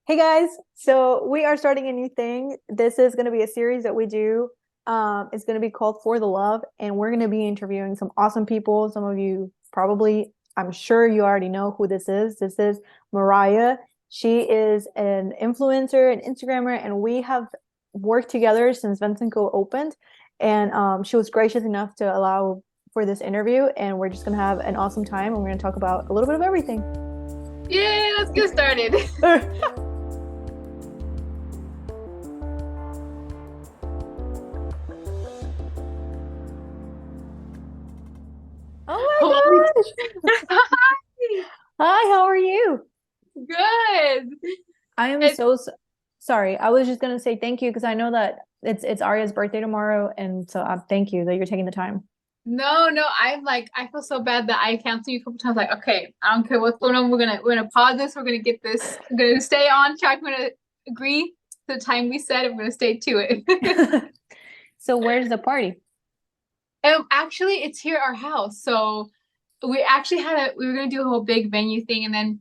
Hey guys, so we are starting a new thing. This is going to be a series that we do. It's going to be called For the Love, and we're going to be interviewing some awesome people. Some of you probably, I'm sure you already know who this is. This is Mariah. She is an influencer, an Instagrammer, and we have worked together since Vincent Co opened. And she was gracious enough to allow for this interview, and we're just going to have an awesome time, and we're going to talk about a little bit of everything. Yay, let's get started. Oh Holy my gosh. Hi, how are you? good. I am It's, sorry. I was just gonna say thank you because I know that it's Arya's birthday tomorrow, and so thank you that you're taking the time. no, I feel so bad that I canceled you a couple times. Like, okay, I don't care what's going on. We're gonna pause this. We're gonna get this. We're gonna stay on track. We're gonna agree to the time we said. And we're gonna stay to it. So where's the party? Actually, it's here at our house. So we were gonna do a whole big venue thing, and then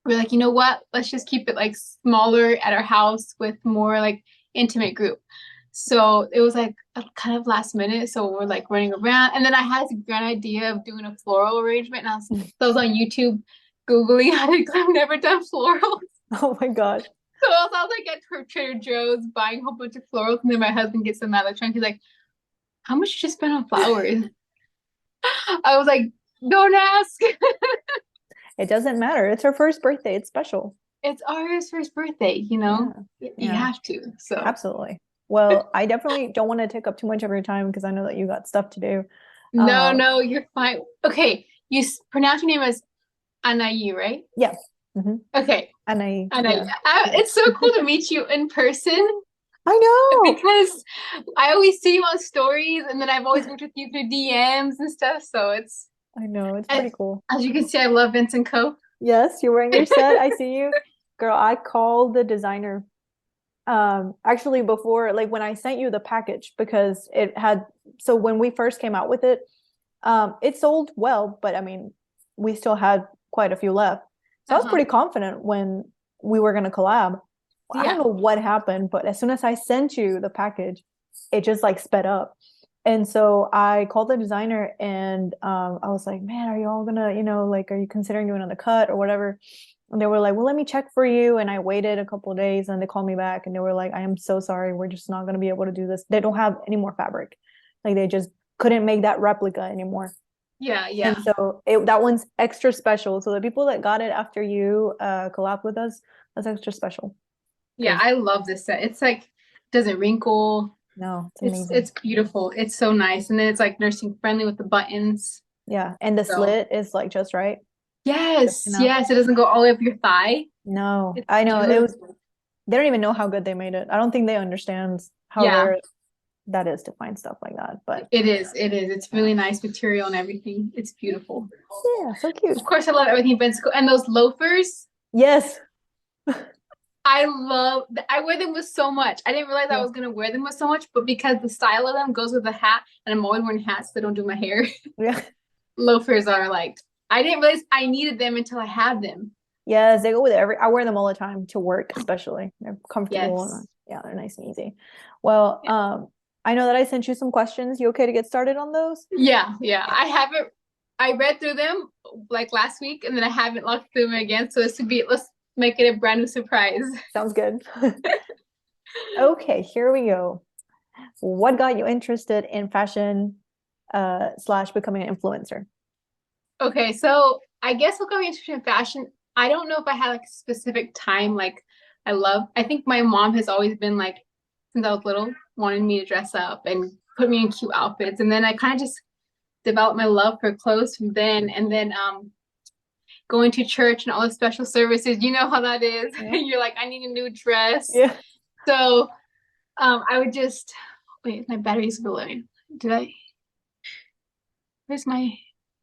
we're like, you know what? Let's just keep it like smaller at our house with more like intimate group. So it was like a kind of last minute. So we're like running around. And then I had this grand idea of doing a floral arrangement. And I was on YouTube Googling how to, I've never done florals. Oh my gosh. So I was like at Trader Joe's buying a whole bunch of florals. And then my husband gets them out of the trunk. He's like, how much did you spend on flowers? I was like, don't ask. It doesn't matter. It's her first birthday. It's special. It's Aria's first birthday, you know? Yeah. You Yeah, have to. So absolutely. Well, I definitely don't want to take up too much of your time because I know that you got stuff to do. Uh, no, you're fine. Okay, pronounce your name as Anayi, right? yeah. hmm Okay, And Anayi. yeah. It's so cool to meet you in person I know. because I always see you on stories, and then I've always worked with you through DMs and stuff. So I know. It's as, pretty cool. as you can see, I love Vincent Co. Yes, you're wearing your set. I see you. Girl, I called the designer actually before, like when I sent you the package, because it had, so when we first came out with it, it sold well, but I mean, we still had quite a few left. So I was Uh-huh. pretty confident when we were going to collab. I don't Yeah. know what happened, but as soon as I sent you the package, it just like sped up. And so I called the designer and I was like, man, are you all gonna, like, are you considering doing another cut or whatever? And they were like, well, let me check for you. And I waited a couple of days and they called me back and they were like, I am so sorry. We're just not going to be able to do this. They don't have any more fabric. Like they just couldn't make that replica anymore. Yeah, And yeah. so that one's extra special. So the people that got it after you collab with us, that's extra special. Yeah, Because I love this set. It's like doesn't wrinkle. no, it's It's amazing. beautiful. It's so nice. And then it's like nursing friendly with the buttons. Yeah. And the So slit is like just right. Just yes, enough. yes, it doesn't go all the way up your thigh. No, It's I know it was, beautiful. they don't even know how good they made it. I don't think they understand how Yeah, rare that is to find stuff like that. But it is. It is. It's yeah, really nice material and everything. It's beautiful. yeah, so cute. Of course, I love everything Bensko. And those loafers, Yes. I wear them with so much. I didn't realize I Yeah. was gonna wear them with so much, but because the style of them goes with the hat, and I'm always wearing hats that don't do my hair, Yeah. loafers are like, I didn't realize I needed them until I had them. Yes, they go with every, I wear them all the time to work, especially. They're comfortable and Yes. yeah, they're nice and easy. Well, I know that I sent you some questions. You okay to get started on those? Yeah, yeah. Yeah. I haven't. I read through them like last week, and then I haven't looked through them again. So let's make it a brand new surprise. Sounds good. Okay, here we go. What got you interested in fashion slash becoming an influencer? Okay, so I guess we'll go into fashion. I don't know if I had like a specific time. Like I think my mom has always been like, since I was little, wanted me to dress up and put me in cute outfits. And then I kind of just developed my love for clothes from then. And then going to church and all the special services, you know how that is. Yeah. You're like, I need a new dress. Yeah. So I would just wait, my battery's low. Did I? Where's my?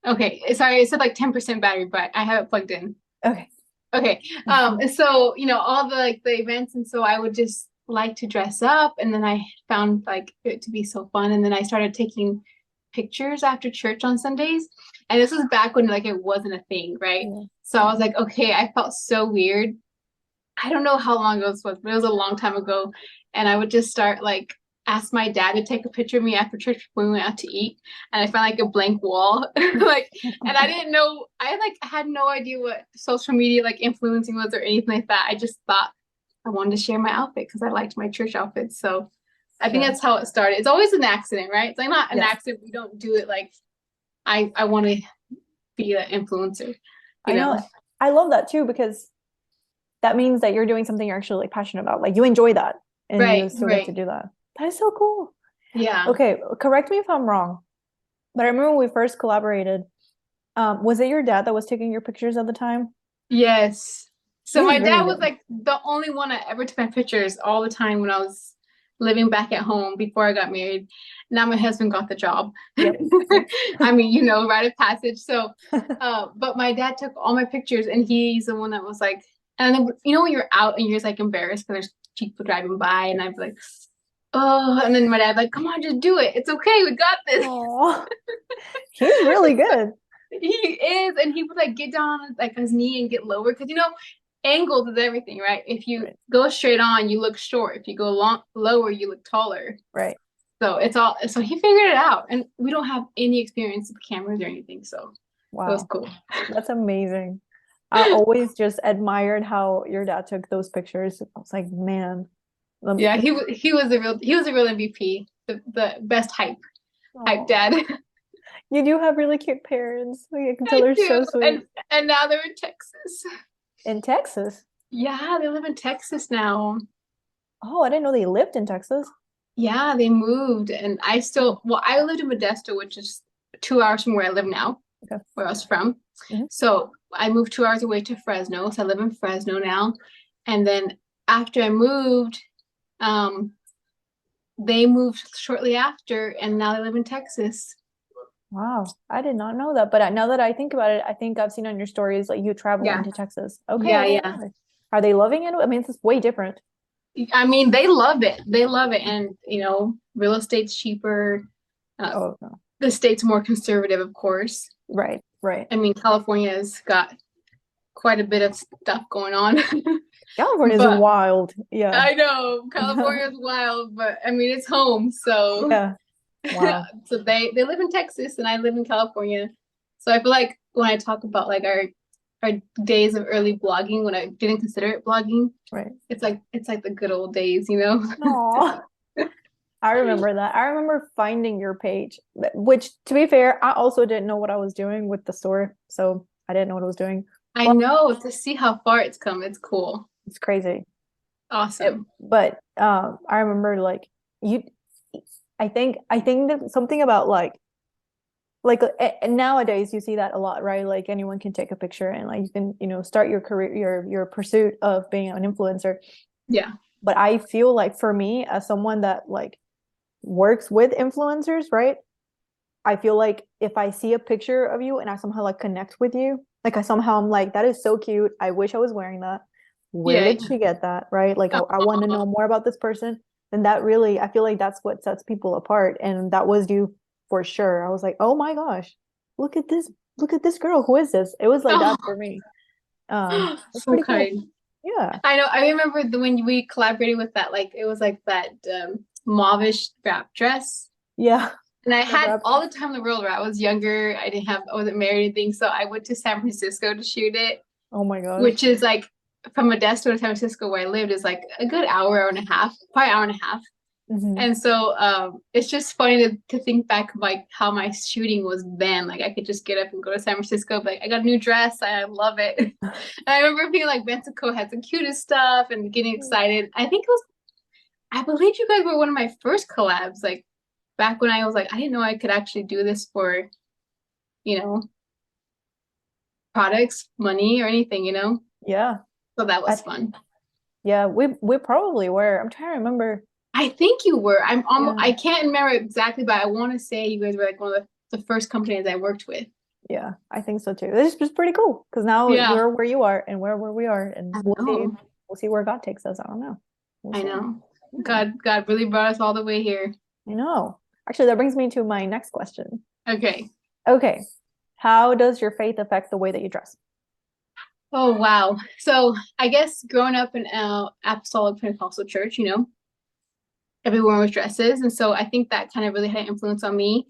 Okay, sorry, it said like 10% battery, but I have it plugged in. Okay. Okay. And so, all the like the events, and so I would just like to dress up, and then I found like it to be so fun, and then I started taking pictures after church on Sundays. And this was back when like it wasn't a thing, right? Yeah. So I was like, okay, I felt so weird I don't know how long ago this was, but it was a long time ago. And I would just start like ask my dad to take a picture of me after church when we went out to eat. And I found like a blank wall. Like, and I didn't know, I like had no idea what social media like influencing was or anything like that. I just thought I wanted to share my outfit because I liked my church outfit. So I think Sure. that's how it started. It's always an accident, right? It's like not an Yes. accident. We don't do it like I want to be an influencer, you I know? know. I love that too because that means that you're doing something you're actually like passionate about. Like you enjoy that and you Right, still get to right. do that. That is so cool. Yeah. Okay, correct me if I'm wrong, but I remember when we first collaborated. Was it your dad that was taking your pictures at the time? Yes. So He's my really dad was good. like the only one that ever took my pictures all the time when I was living back at home before I got married. Now my husband got the job. Yep. Yep. I mean, you know, rite of passage. So, but my dad took all my pictures and he's the one that was like, and then, you know, when you're out and you're just like embarrassed because there's people driving by and I'd be like, oh, and then my dad like, come on, just do it. It's okay. We got this. Oh, he's really good. He is, and he would like get down on like his knee and get lower because you know, angles is everything, right? If you Right. go straight on, you look short. If you go long lower, you look taller. Right. So it's all so he figured it out, and we don't have any experience with cameras or anything, so it was Wow. cool. That's amazing. I always just admired how your dad took those pictures. I was like, man, Yeah, he was a real MVP, the best hype oh, dad. you do have really cute parents. Like, I can tell I they're do, so sweet. and now they're in Texas. In Texas. Yeah, they live in Texas now. Oh, I didn't know they lived in Texas. Yeah, they moved, and I Oh, still, well, I lived in Modesto, which is 2 hours from where I live now, okay. where I was from. Mhm. So I moved 2 hours away to Fresno, so I live in Fresno now. And then after I moved, um, they moved shortly after, and now they live in Texas. Wow, I did not know that. But now that I think about it, I think I've seen on your stories like you traveling Yeah, to Texas. Okay, yeah, okay. yeah. Okay. Are they loving it? I mean, it's way different. I mean, they love it. They love it, and you know, real estate's cheaper. Uh, Oh, no. the state's more conservative, of course. Right, right. I mean, California's got quite a bit of stuff going on. California is But wild. Yeah. I know California's wild, but I mean it's home. So Yeah. Wow. so they live in Texas and I live in California. So I feel like when I talk about like our days of early blogging when I didn't consider it blogging, Right. it's like the good old days, you know? No. I remember that. I remember finding your page, which to be fair, I also didn't know what I was doing with the store. So I didn't know what I was doing. I But know to see how far it's come. It's cool. it's crazy. Awesome. But I remember like you I think that something about and nowadays you see that a lot, right? Like anyone can take a picture and like you can, start your career, your pursuit of being an influencer. Yeah. But I feel like for me, as someone that like works with influencers, right? I feel like if I see a picture of you and I somehow like connect with you, like I'm like, that is so cute. I wish I was wearing that. Where Yeah. did she get that? Right? Like I want to Aw. know more about this person. And that really, I feel like that's what sets people apart. And that was you for sure. I was like, oh my gosh, look at this. Look at this girl. Who is this? It was like that for me. It's So pretty cool. kind. Yeah. I know. I remember when we collaborated with that, like it was like that mauvish wrap dress. Yeah. And I The had wrap. all the time in the world where I was younger. I wasn't married or anything. So I went to San Francisco to shoot it, Oh my gosh. which is like from Modesto to San Francisco where I lived is like a good hour and a half, probably hour and a half. Hmm. And so it's just funny to think back of like how my shooting was then. Like I could just get up and go to San Francisco, but like, I got a new dress. I love it. And I remember being like Mexico had the cutest stuff and getting excited. I believe you guys were one of my first collabs, like back when I was like, I didn't know I could actually do this for, you know, products, money, or anything, you know? Yeah. So that I was fun. Yeah, we probably were. I'm trying to remember. I think you were. I'm almost, Yeah. I can't remember exactly, but I want to say you guys were like one of the first companies I worked with. Yeah, I think so too. It's just pretty cool because now Yeah, you're where you are and we're where we are, and I we'll see. know. We'll see where God takes us. I don't know. We'll I see. know. Yeah, God really brought us all the way here. I know. Actually, that brings me to my next question. Okay. Okay, how does your faith affect the way that you dress? Oh wow. So I guess growing up in apostolic Pentecostal church, everyone wears dresses, and so I think that kind of really had an influence on me.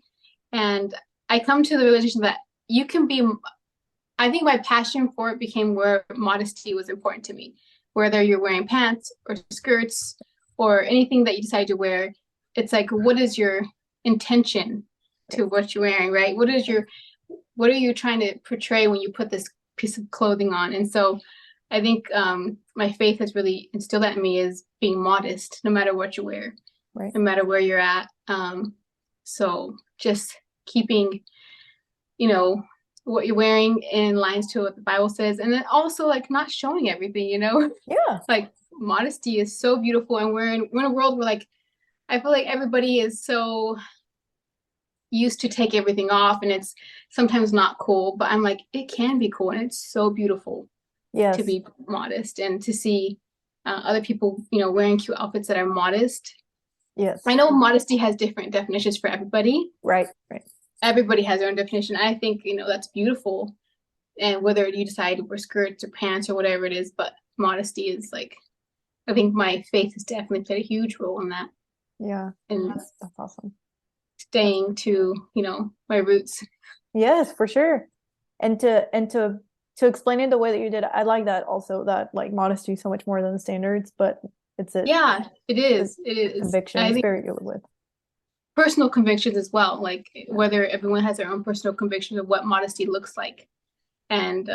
And I come to the realization that you can be. I think my passion for it became where modesty was important to me. Whether you're wearing pants or skirts or anything that you decide to wear, it's like, what is your intention to what you're wearing, right? What are you trying to portray when you put this piece of clothing on? And so I think my faith has really instilled that in me is being modest, no matter what you wear, Right. no matter where you're at. So just keeping, you know, what you're wearing in lines to what the Bible says, and then also like not showing everything, Yeah. like modesty is so beautiful, and we're in a world where like I feel like everybody is so used to take everything off, and it's sometimes not cool, but I'm like, it can be cool, and it's so beautiful to Yes. be modest and to see other people, wearing cute outfits that are modest. Yes. I know modesty has different definitions for everybody. Right. Right. Everybody has their own definition. I think, that's beautiful. And whether you decide to wear skirts or pants or whatever it is, but modesty is like, I think my faith has definitely played a huge role in that Yeah. and That's awesome. staying to, my roots. Yes, for sure. And to explain it the way that you did, I like that also, that like modesty is so much more than the standards, but Yeah, it a is. It is. conviction. I It's think very good with. personal convictions as well, like Yeah. whether everyone has their own personal convictions of what modesty looks like. And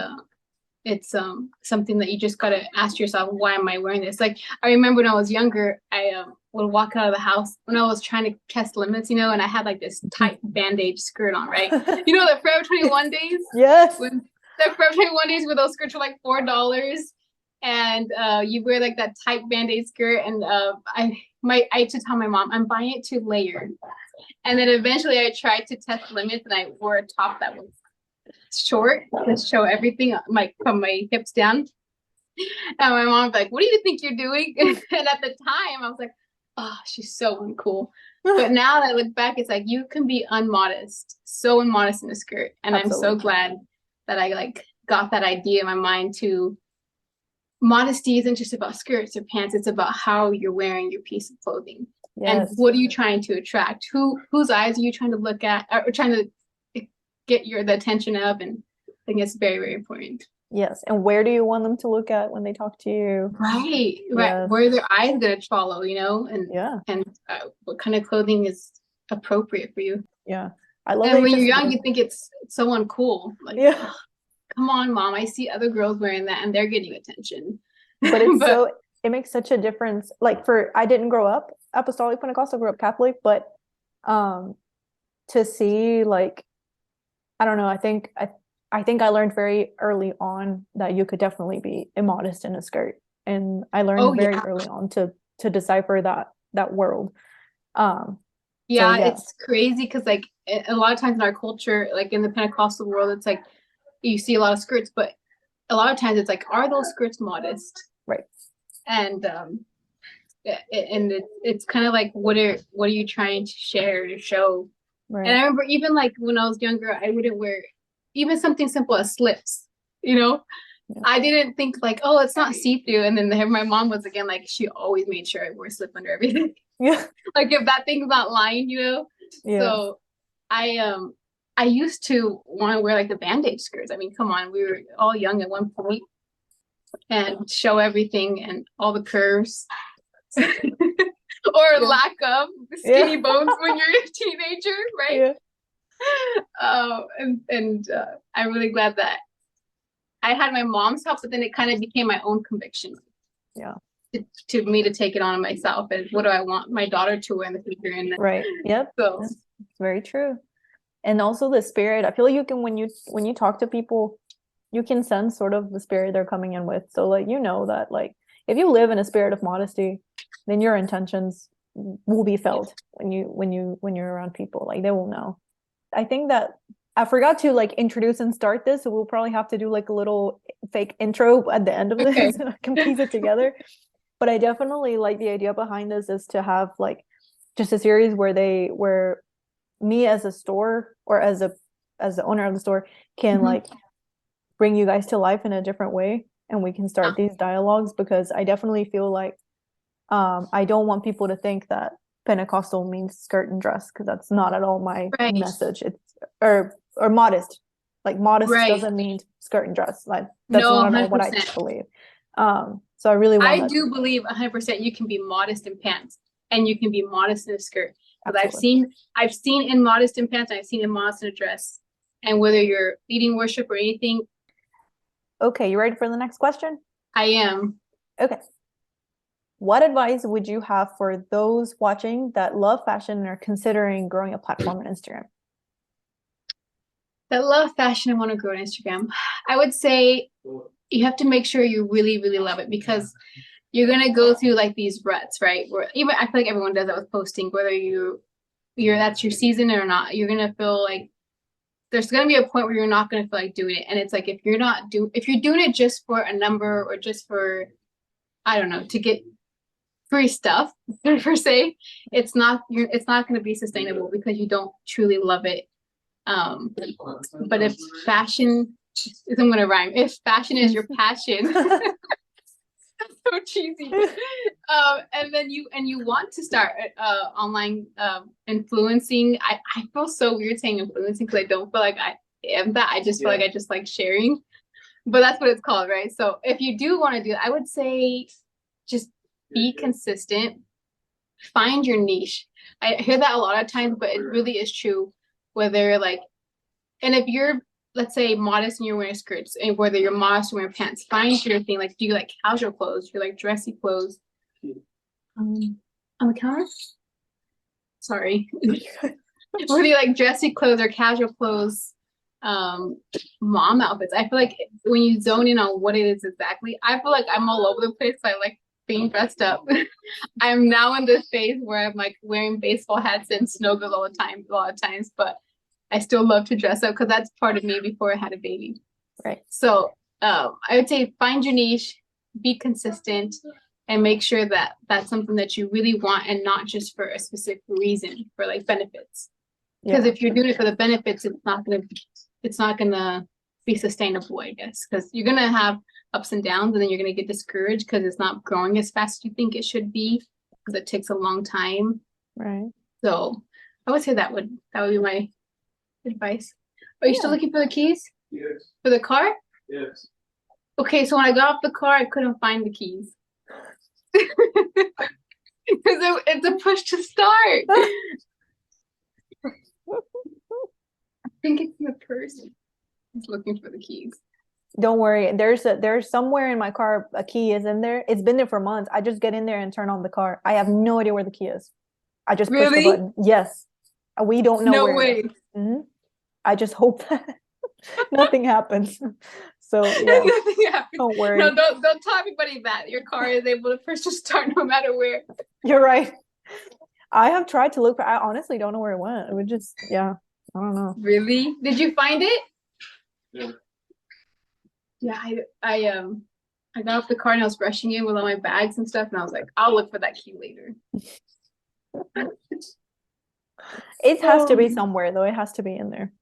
it's something that you just gotta ask yourself, why am I wearing this? Like I remember when I was younger, I would walk out of the house when I was trying to test limits, and I had like this tight bandage skirt on, right? The Forever 21 days Yes. when the Forever 21 days where those skirts were like $4, and you wear like that tight band-aid skirt, and I had to tell my mom I'm buying it too layered, and then eventually I tried to test limits, and I wore a top that was short to show everything like from my hips down. And my mom was like, "What do you think you're doing?" And at the time, I was like, "Oh, she's so uncool." But now that I look back, it's like you can be unmodest, so immodest in a skirt, and I'm so Absolutely. glad that I like got that idea in my mind to modesty isn't just about skirts or pants, it's about how you're wearing your piece of clothing and Yes. what are you trying to attract, whose eyes are you trying to look at or trying to get the attention of. And I think it's very, very important. Yes. And where do you want them to look at when they talk to you? Right, Yes. where are their eyes going to follow, and Yeah. what kind of clothing is appropriate for you. Yeah. I love that And you when you're just young, you think it's so uncool, like, yeah. come on, mom, I see other girls wearing that and they're getting attention. But it's But so it makes such a difference. Like I didn't grow up apostolic Pentecostal, grew up Catholic, but um to see like I don't know, I think I learned very early on that you could definitely be immodest in a skirt. And I oh learned very yeah. early on to decipher that world. Um so Yeah, yeah, it's crazy because like a lot of times in our culture, like in the Pentecostal world, it's like you see a lot of skirts, but a lot of times it's like, are those skirts modest? right. And and it's kind of like what are you trying to share to show? And Right. I remember even like when I was younger, I wouldn't wear even something simple as slips, you know? Yeah. I didn't think like, oh, it's not see-through. And then my mom was again like, she always made sure I wore a slip under everything. Yeah. Like if that thing's not lined. Yeah. So I used to want to wear like the bandage skirts. I mean, come on, we were all young at one point and show everything and all the curves or Yeah. lack of Yeah. skinny bones when you're a teenager, right? Yeah. And I'm really glad that I had my mom's help, but then it kind of became my own conviction Yeah. to me to take it on myself. And what do I want my daughter to wear in the future? And Right. Yep. so, That's very true. And also the spirit. I feel like you can when you talk to people, you can sense sort of the spirit they're coming in with. So like that like if you live in a spirit of modesty, then your intentions will be felt when you're around people. Like they will know. I think that I forgot to like introduce and start this, so we'll probably have to do like a little fake intro at the end of okay. this. I can piece it together. But I definitely like the idea behind this is to have like just a series where me as a store or as the owner of the store can Mhm. like bring you guys to life in a different way and we can Yeah. start these dialogues because I definitely feel like I don't want people to think that Pentecostal means skirt and dress because that's not at all my Right. message. It's or modest. Like modest Right. doesn't mean skirt and dress. Like that's No, not at all what I 100%. believe. So I really want I that to do be believe 100% you can be modest in pants and you can be modest in a skirt. Because absolutely. I've seen in modest in pants and I've seen in modest in a dress. And whether you're leading worship or anything, Okay, you ready for the next question? I am. Okay. What advice would you have for those watching that love fashion and are considering growing a platform on Instagram? That love fashion and want to grow on Instagram. I would say you have to make sure you really, really love it because you're gonna go through like these ruts, right? Where even I feel like everyone does that with posting, whether you're that's your season or not. You're gonna feel like there's gonna be a point where you're not gonna feel like doing it. And it's like if you're doing it just for a number or just for I don't know, to get free stuff per se, it's not gonna be sustainable because you don't truly love it. But if fashion I'm gonna rhyme, if fashion is your passion, so cheesy. And then you want to start online influencing. I feel so weird saying influencing because I don't feel like I am that. I just feel like I just like sharing. But that's what it's called, right? So if you do want to do it, I would say just be consistent, find your niche. I hear that a lot of times, but it really is true. Whether like and if you're, let's say, modest and you're wearing skirts, and whether you're modest or wearing pants, find your thing. Like, do you like casual clothes? Do you like dressy clothes? On the counter? Sorry. Whether you like dressy clothes or casual clothes, mom outfits. I feel like when you zone in on what it is exactly, I feel like I'm all over the place. I like being dressed up. I'm now in this phase where I'm like wearing baseball hats and snow gloves all the time, a lot of times, but I still love to dress up because that's part of me before I had a baby. Right. So I would say find your niche, be consistent, and make sure that that's something that you really want and not just for a specific reason for like benefits. Because Yeah. if you're doing it for the benefits, it's not gonna be sustainable, I guess. Because you're gonna have ups and downs, and then you're gonna get discouraged because it's not growing as fast as you think it should be because it takes a long time. Right. So I would say that would be my advice. Are you still Yeah. looking for the keys Yes, for the car? yes. Okay, so when I got off the car, I couldn't find the keys. Because it's a push to start. I think it's in the purse. He's looking for the keys. Don't worry. There's somewhere in my car a key is in there. It's been there for months. I just get in there and turn on the car. I have no idea where the key is. I just push the Really? button. Yes. We don't know No where it way. is. Mhm. I just hope that nothing happens. So yeah, Nothing happens. don't worry. No, don't tell everybody that your car is able to push to start no matter where. You're right. I have tried to look for I honestly don't know where it went. It would just yeah, I don't know. Really? Did you find it? Yeah. Yeah, I got off the car and I was rushing in with all my bags and stuff, and I was like, I'll look for that key later. It has to be somewhere though. It has to be in there.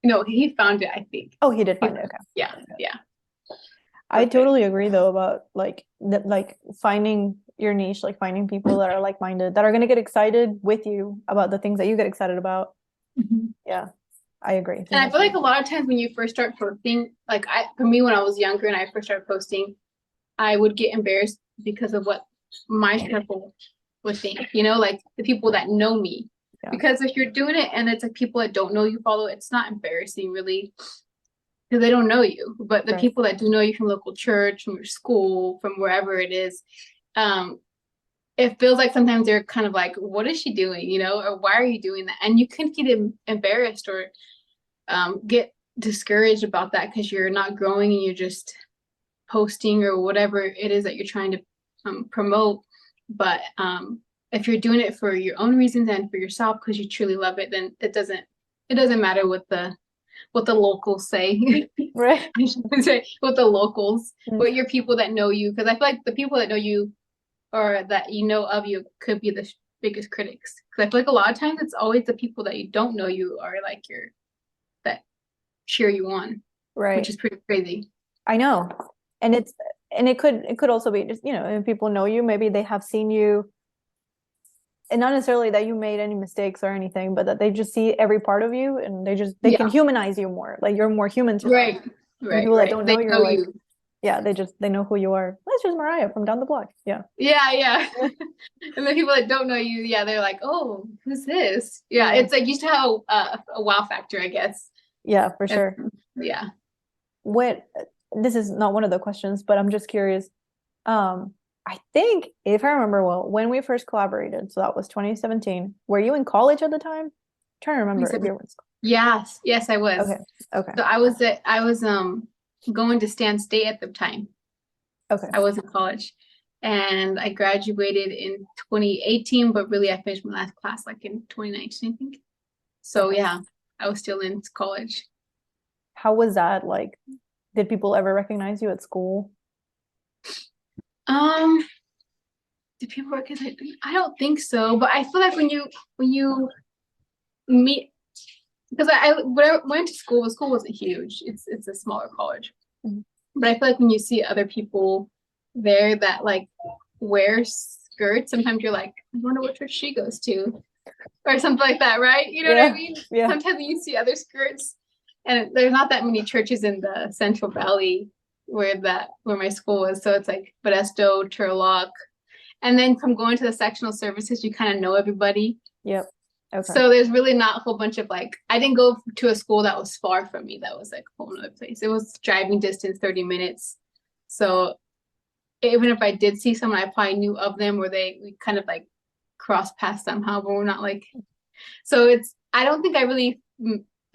No, he found it, I think. Oh, he did find it. Okay. Yeah, yeah. I Okay. totally agree though about like finding your niche, like finding people that are like-minded, that are going to get excited with you about the things that you get excited about. Mhm. Yeah, I agree. And I feel like a lot of times when you first start posting, like for me when I was younger and I first started posting, I would get embarrassed because of what my circle would think, like the people that know me. Yeah. Because if you're doing it and it's like people that don't know you follow, it's not embarrassing really because they don't know you. But the Right. people that do know you from local church, from your school, from wherever it is, it feels like sometimes they're kind of like, what is she doing, or why are you doing that? And you can get embarrassed or get discouraged about that because you're not growing and you're just posting or whatever it is that you're trying to promote. But if you're doing it for your own reasons and for yourself because you truly love it, then it doesn't matter what the locals say. Right. I should say what the locals, Mm. what your people that know you, because I feel like the people that know you or that you know of you could be the biggest critics. Because I feel like a lot of times it's always the people that you don't know you are like that cheer you on. Right. which is pretty crazy. I know. And it could also be just, if people know you, maybe they have seen you, and not necessarily that you made any mistakes or anything, but that they just see every part of you, and they can Yeah. humanize you more. Like you're more human to them. Right. And Right. people that Right. don't They know, you're know like, you. yeah, they know who you are. That's just Mariah from down the block. Yeah. Yeah. Yeah. Yeah. And then people that don't know you, yeah, they're like, "Oh, who's this?" Yeah, Yeah. it's like you used to have a wow factor, I guess. Yeah, for And sure. yeah. What This is not one of the questions, but I'm just curious. I think if I remember well, when we first collaborated, so that was 2017. Were you in college at the time? I'm trying to remember if you were in school. Yes, yes, I was. Okay. Okay. So I was going to Stan State at the time. Okay. I was in college. And I graduated in 2018, but really I finished my last class like in 2019, I think. So Okay. yeah, I was still in college. How was that? Like, did people ever recognize you at school? Um, did people recognize me? I don't think so, but I feel like when you meet, because when I went to school, the school wasn't huge. It's a smaller college. Mhm. But I feel like when you see other people there that like wear skirts, sometimes you're like, I wonder what church she goes to, or something like that, right? You know what I Yeah. mean? Yeah. Sometimes you see other skirts, and there's not that many churches in the Central Valley where my school was. So it's like Modesto, Turlock, and then from going to the sectional services, you kind of know everybody. Yep. Okay. So there's really not a whole bunch of like, I didn't go to a school that was far from me. That was like a whole other place. It was driving distance, 30 minutes. So even if I did see someone, I probably knew of them, or we kind of like crossed paths somehow, but we're not like, so I don't think I really,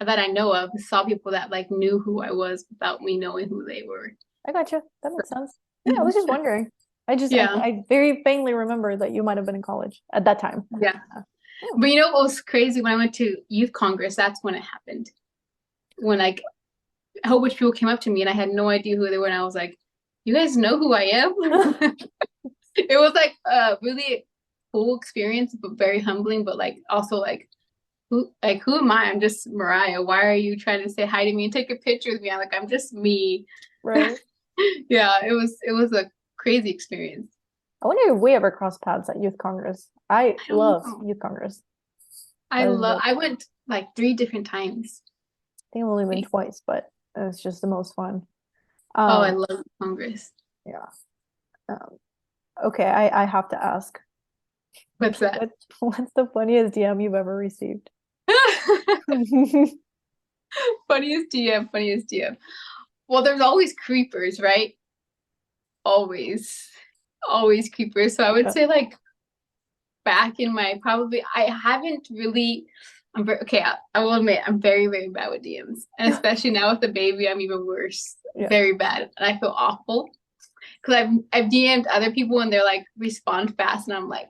that I know of, saw people that like knew who I was without me knowing who they were. I gotcha. That makes sense. Yeah, I was just wondering. Yeah. I very faintly remember that you might have been in college at that time. Yeah. Yeah. But you know what was crazy? When I went to youth congress, that's when it happened. When like a whole bunch of people came up to me and I had no idea who they were, and I was like, "You guys know who I am?" It was like a really cool experience, but very humbling. But like also who am I? I'm just Mariah. Why are you trying to say hi to me and take a picture with me? I'm like, I'm just me. Right. Yeah, it was a crazy experience. I wonder if we ever crossed paths at Youth Congress. I I don't love know. Youth Congress. That is I went like 3 different times. I think I've only been twice, but it's just the most fun. Oh, I Um, love Congress. yeah. Um, okay, I have to ask. What's that? What's the funniest DM you've ever received? Funniest DM, funniest DM. Well, there's always creepers, right? Always, always creepers. So I would Yeah. say like back in my probably I haven't really. I'm very okay. I will admit I'm very very bad with DMs, and especially now with the baby, I'm even worse. Yeah. Very bad, and I feel awful because I've DM'd other people and they're like respond fast, and I'm like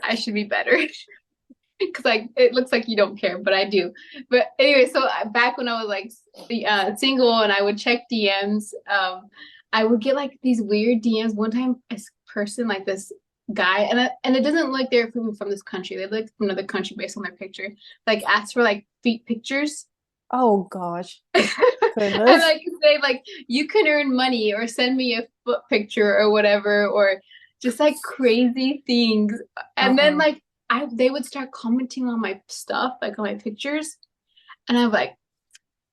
I should be better. Because like it looks like you don't care, but I do. But anyway, so back when I was like single and I would check DMs, I would get like these weird DMs. One time, this person like this guy, and it doesn't look like they're from this country. They look from another country based on their picture. Like asked for like feet pictures. Oh gosh. And Goodness. like say like you can earn money or send me a foot picture or whatever, or just like crazy things. And then Uh-uh. like they would start commenting on my stuff, like on my pictures, and I'm like,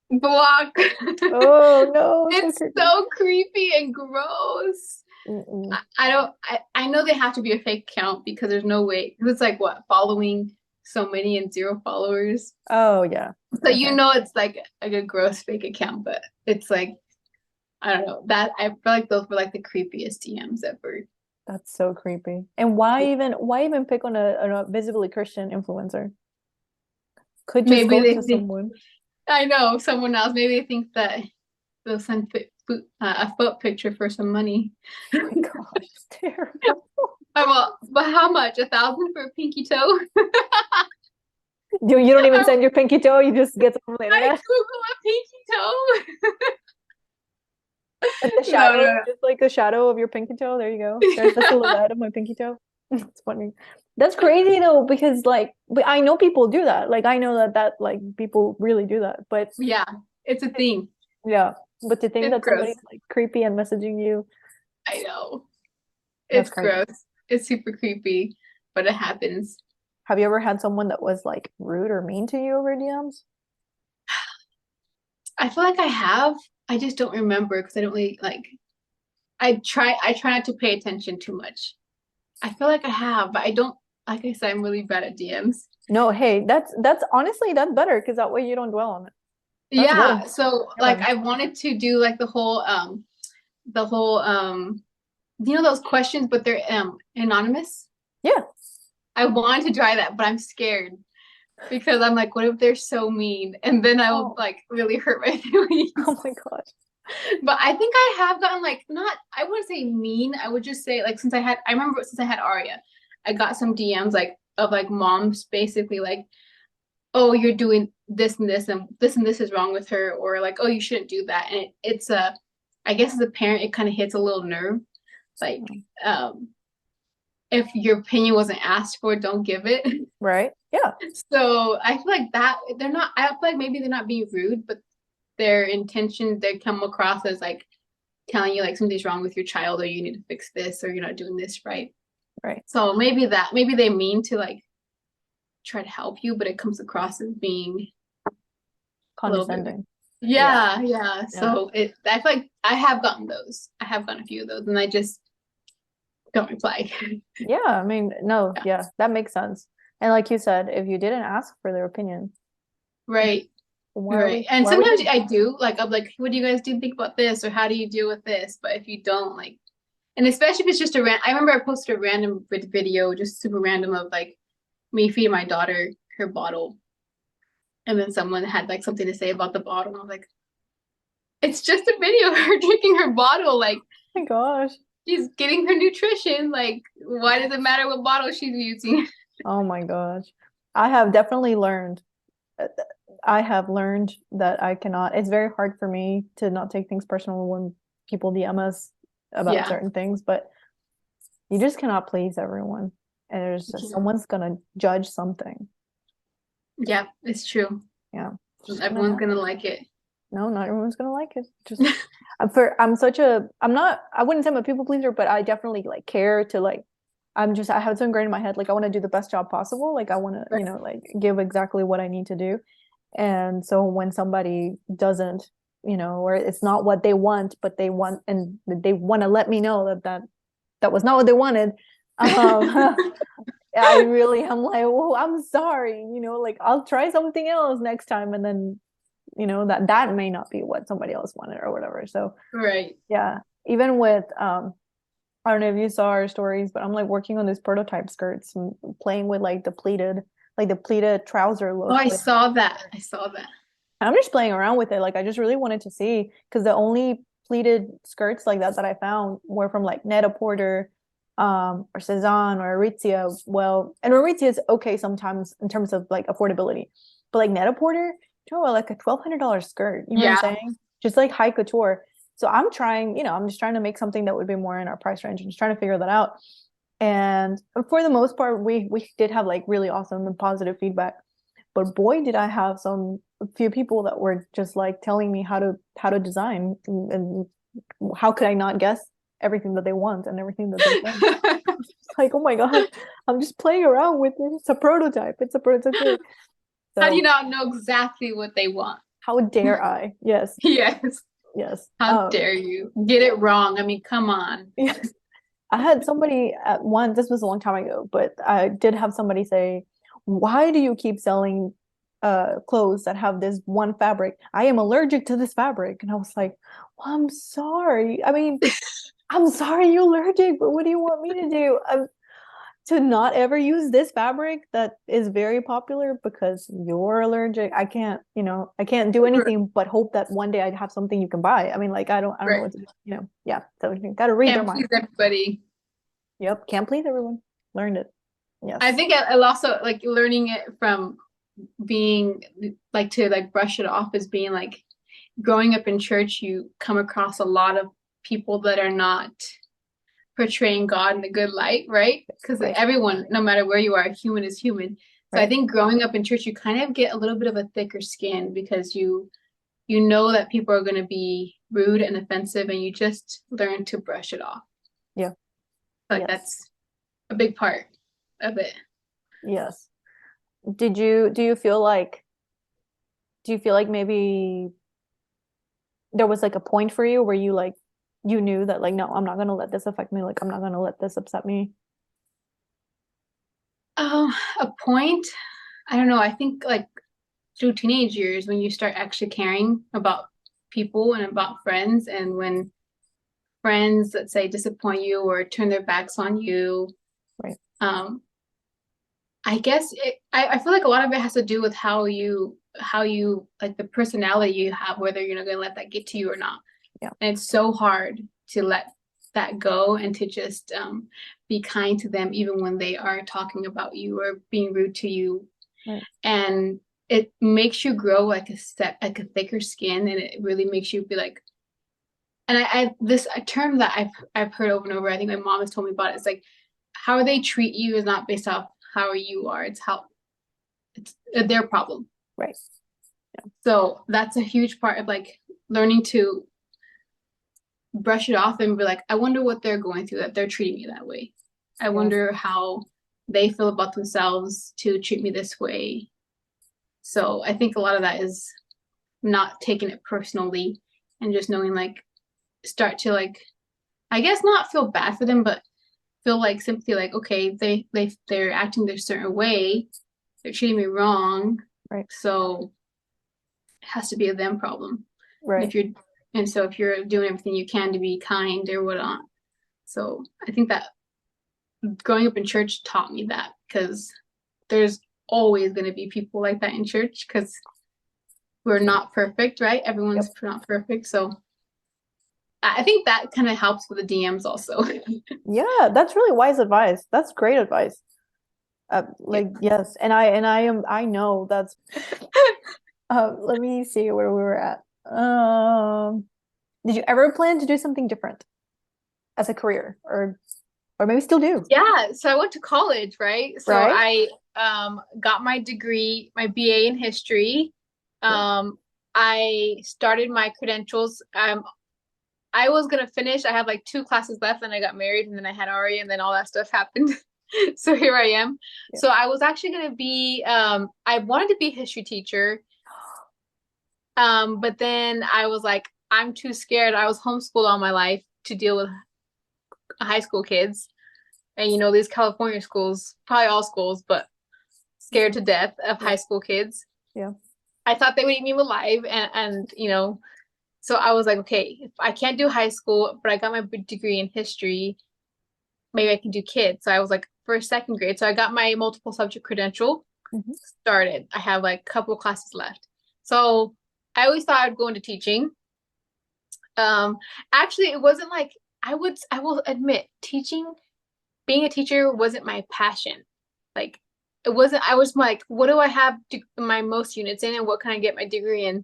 block. Oh no, so It's creepy. so creepy and gross. Mm-mm. I don't I know they have to be a fake account because there's no way. It's like what, following so many and zero followers. Oh yeah. So Okay. you know it's like a gross fake account, but it's like I don't know. That I feel like those were like the creepiest DMs ever. That's so creepy. And why even pick on a visibly Christian influencer? Could just Maybe go they to think someone. I know someone else. Maybe they think that they'll send a foot picture for some money. Oh my gosh, it's terrible. I'm all, but how much? 1,000 for a pinky toe? You don't even send your pinky toe, you just get some on the I internet. Google a pinky toe. And the No, shadow, no, just like the shadow of your pinky toe. There you go. There's the no. silhouette of my pinky toe. It's funny. That's crazy though, because like, but I know people do that. Like I know that like people really do that. But Yeah, it's a thing. Yeah. But to think It's that gross. somebody's like creepy and messaging you, I know. that's It's crazy. gross. It's super creepy, but it happens. Have you ever had someone that was like rude or mean to you over DMs? I feel like I have. I just don't remember because I don't really like I try not to pay attention too much. I feel like I have, but I don't like I said, I'm really bad at DMs. No, hey, that's honestly that's better because that way you don't dwell on it. That's good. Yeah, so like Yeah. I wanted to do like the whole you know those questions, but they're anonymous. Yeah. I wanted to try that, but I'm scared because I'm like, what if they're so mean? And then I will Oh, like really hurt my feelings. oh my gosh. But I think I have gotten like not I wouldn't say mean. I would just say like I remember since I had Arya, I got some DMs like of like moms basically like, oh, you're doing this and this is wrong with her, or like, oh, you shouldn't do that. And it's a I guess as a parent it kind of hits a little nerve. Like um if your opinion wasn't asked for, don't give it. Right? Yeah. So I feel like that they're not I feel like maybe they're not being rude, but their intention they come across as like telling you like something's wrong with your child or you need to fix this or you're not doing this right. Right. So maybe they mean to like try to help you, but it comes across as being a little bit Condescending. Yeah. yeah. Yeah. So it I feel like I have gotten those. I have gotten a few of those and I just don't reply. Yeah. I mean, no, Yeah. yeah, that makes sense. And like you said, if you didn't ask for their opinion, Right. Right. And why are we sometimes here? I do like I'm like, what do you guys do think about this or how do you deal with this? But if you don't like and especially if it's just I remember I posted a random video, just super random of like me feeding my daughter her bottle. And then someone had like something to say about the bottle. And I was like, it's just a video of her drinking her bottle. Like Oh my gosh. she's getting her nutrition. Like, why does it matter what bottle she's using? Oh my gosh. I have definitely learned. uh, I have learned that I cannot, it's very hard for me to not take things personal when people DM us about Yeah. certain things, but you just cannot please everyone. And Yeah. someone's gonna judge something. Yeah, it's true. Yeah. It's just gonna Everyone's happen. gonna like it. No, not everyone's gonna like it. Just I'm not, I wouldn't say I'm a people pleaser, but I definitely like care to like, I have so ingrained in my head, like I want to do the best job possible. Like I want to, Right. like give exactly what I need to do. And so when somebody doesn't, or it's not what they want, but they want to let me know that was not what they wanted. Um, I really am like, well, I'm sorry, like I'll try something else next time. And then, that may not be what somebody else wanted or whatever. So Right. yeah, even with, I don't know if you saw our stories, but I'm like working on these prototype skirts and playing with like the pleated trouser Oh, look I with. saw that. I saw that. I'm just playing around with it. Like I just really wanted to see because the only pleated skirts like that I found were from like Net-a-Porter, or Cezanne or Aritzia. Well, and Aritzia is okay sometimes in terms of like affordability, but like Net-a-Porter, you know, like a $1,200 skirt. You know what I'm Yeah. saying? Just like high couture. So I'm trying, I'm just trying to make something that would be more in our price range. I'm just trying to figure that out. And for the most part, we did have like really awesome and positive feedback. But boy, did I have a few people that were just like telling me how to design and how could I not guess everything that they want and everything that they think. It's like, oh my gosh, I'm just playing around with it. It's a prototype. It's a prototype. How do you So not know exactly what they want? how dare I? Yes, Yes. yes. How dare you get it wrong? I mean, come on. Yes. I had somebody at one, this was a long time ago, but I did have somebody say, why do you keep selling clothes that have this one fabric? I am allergic to this fabric. And I was like, well, I'm sorry. I mean, I'm sorry you're allergic, but what do you want me to do? To not ever use this fabric that is very popular because you're allergic. I can't do anything but hope that one day I'd have something you can buy. I mean, like I don't know Right. what to do, Yeah. So you gotta read their Can't mind. please everybody. Yep, can't please everyone. Learned it. I Yes. think I also like learning it from being like to like brush it off as being like growing up in church, you come across a lot of people that are not portraying God in a good light, right? Because Right. everyone, no matter where you are, human is human. So I Right. think growing up in church, you kind of get a little bit of a thicker skin because you you know that people are going to be rude and offensive, and you just learn to brush it off. Yeah. Like Yes. that's a big part of it. Yes. Do you feel like maybe there was like a point for you where you knew that like no, I'm not gonna let this affect me, like I'm not gonna let this upset me? A point, I don't know. I think like through teenage years when you start actually caring about people and about friends, and when friends, let's say, disappoint you or turn their backs on you, Right. um, I guess I feel like a lot of it has to do with how you like the personality you have, whether you're not gonna let that get to you or not. Yeah. And it's so hard to let that go and to just be kind to them even when they are talking about you or being rude to you. Right. And it makes you grow like a thicker skin, and it really makes you be like, and I this a term that I've heard over and over. I think my mom has told me about it. It's like how they treat you is not based off how you are. It's how it's their problem. Right. So that's a huge part of like learning to brush it off and be like, I wonder what they're going through that they're treating me that way. I Yes. wonder how they feel about themselves to treat me this way. So I think a lot of that is not taking it personally and just knowing like start to like I guess not feel bad for them, but feel like sympathy, like okay, they're acting this certain way, they're treating me wrong, Right. so it has to be a them problem. And Right. if you're doing everything you can to be kind or whatnot, so I think that growing up in church taught me that because there's always going to be people like that in church because we're not perfect, right? Everyone's Yep. not perfect, so I think that kind of helps with the DMs also. Yeah, that's really wise advice. That's great advice. Yeah. Like yes, I know that's let me see where we were at. Did you ever plan to do something different as a career or maybe still do, Yeah, so I went to college, right? So right? I got my degree, my BA in history. Yep. I started my credentials. I was gonna finish. I had like two classes left, and I got married, and then I had Ari, and then all that stuff happened. So here I am. Yeah. So I was actually gonna be I wanted to be a history teacher. But then I was like, I'm too scared. I was homeschooled all my life to deal with high school kids. And you know, these California schools, probably all schools, but scared to death of Yeah. high school kids. Yeah. I thought they would eat me alive, and you know, so I was like, okay, if I can't do high school, but I got my degree in history, maybe I can do kids. So I was like, first, second grade. So I got my multiple subject credential, Hmm. started. I have like a couple of classes left. So I always thought I'd go into teaching. Um, Actually, it wasn't like I will admit, being a teacher wasn't my passion. Like it wasn't, I was like, what do I have my most units in and what can I get my degree in?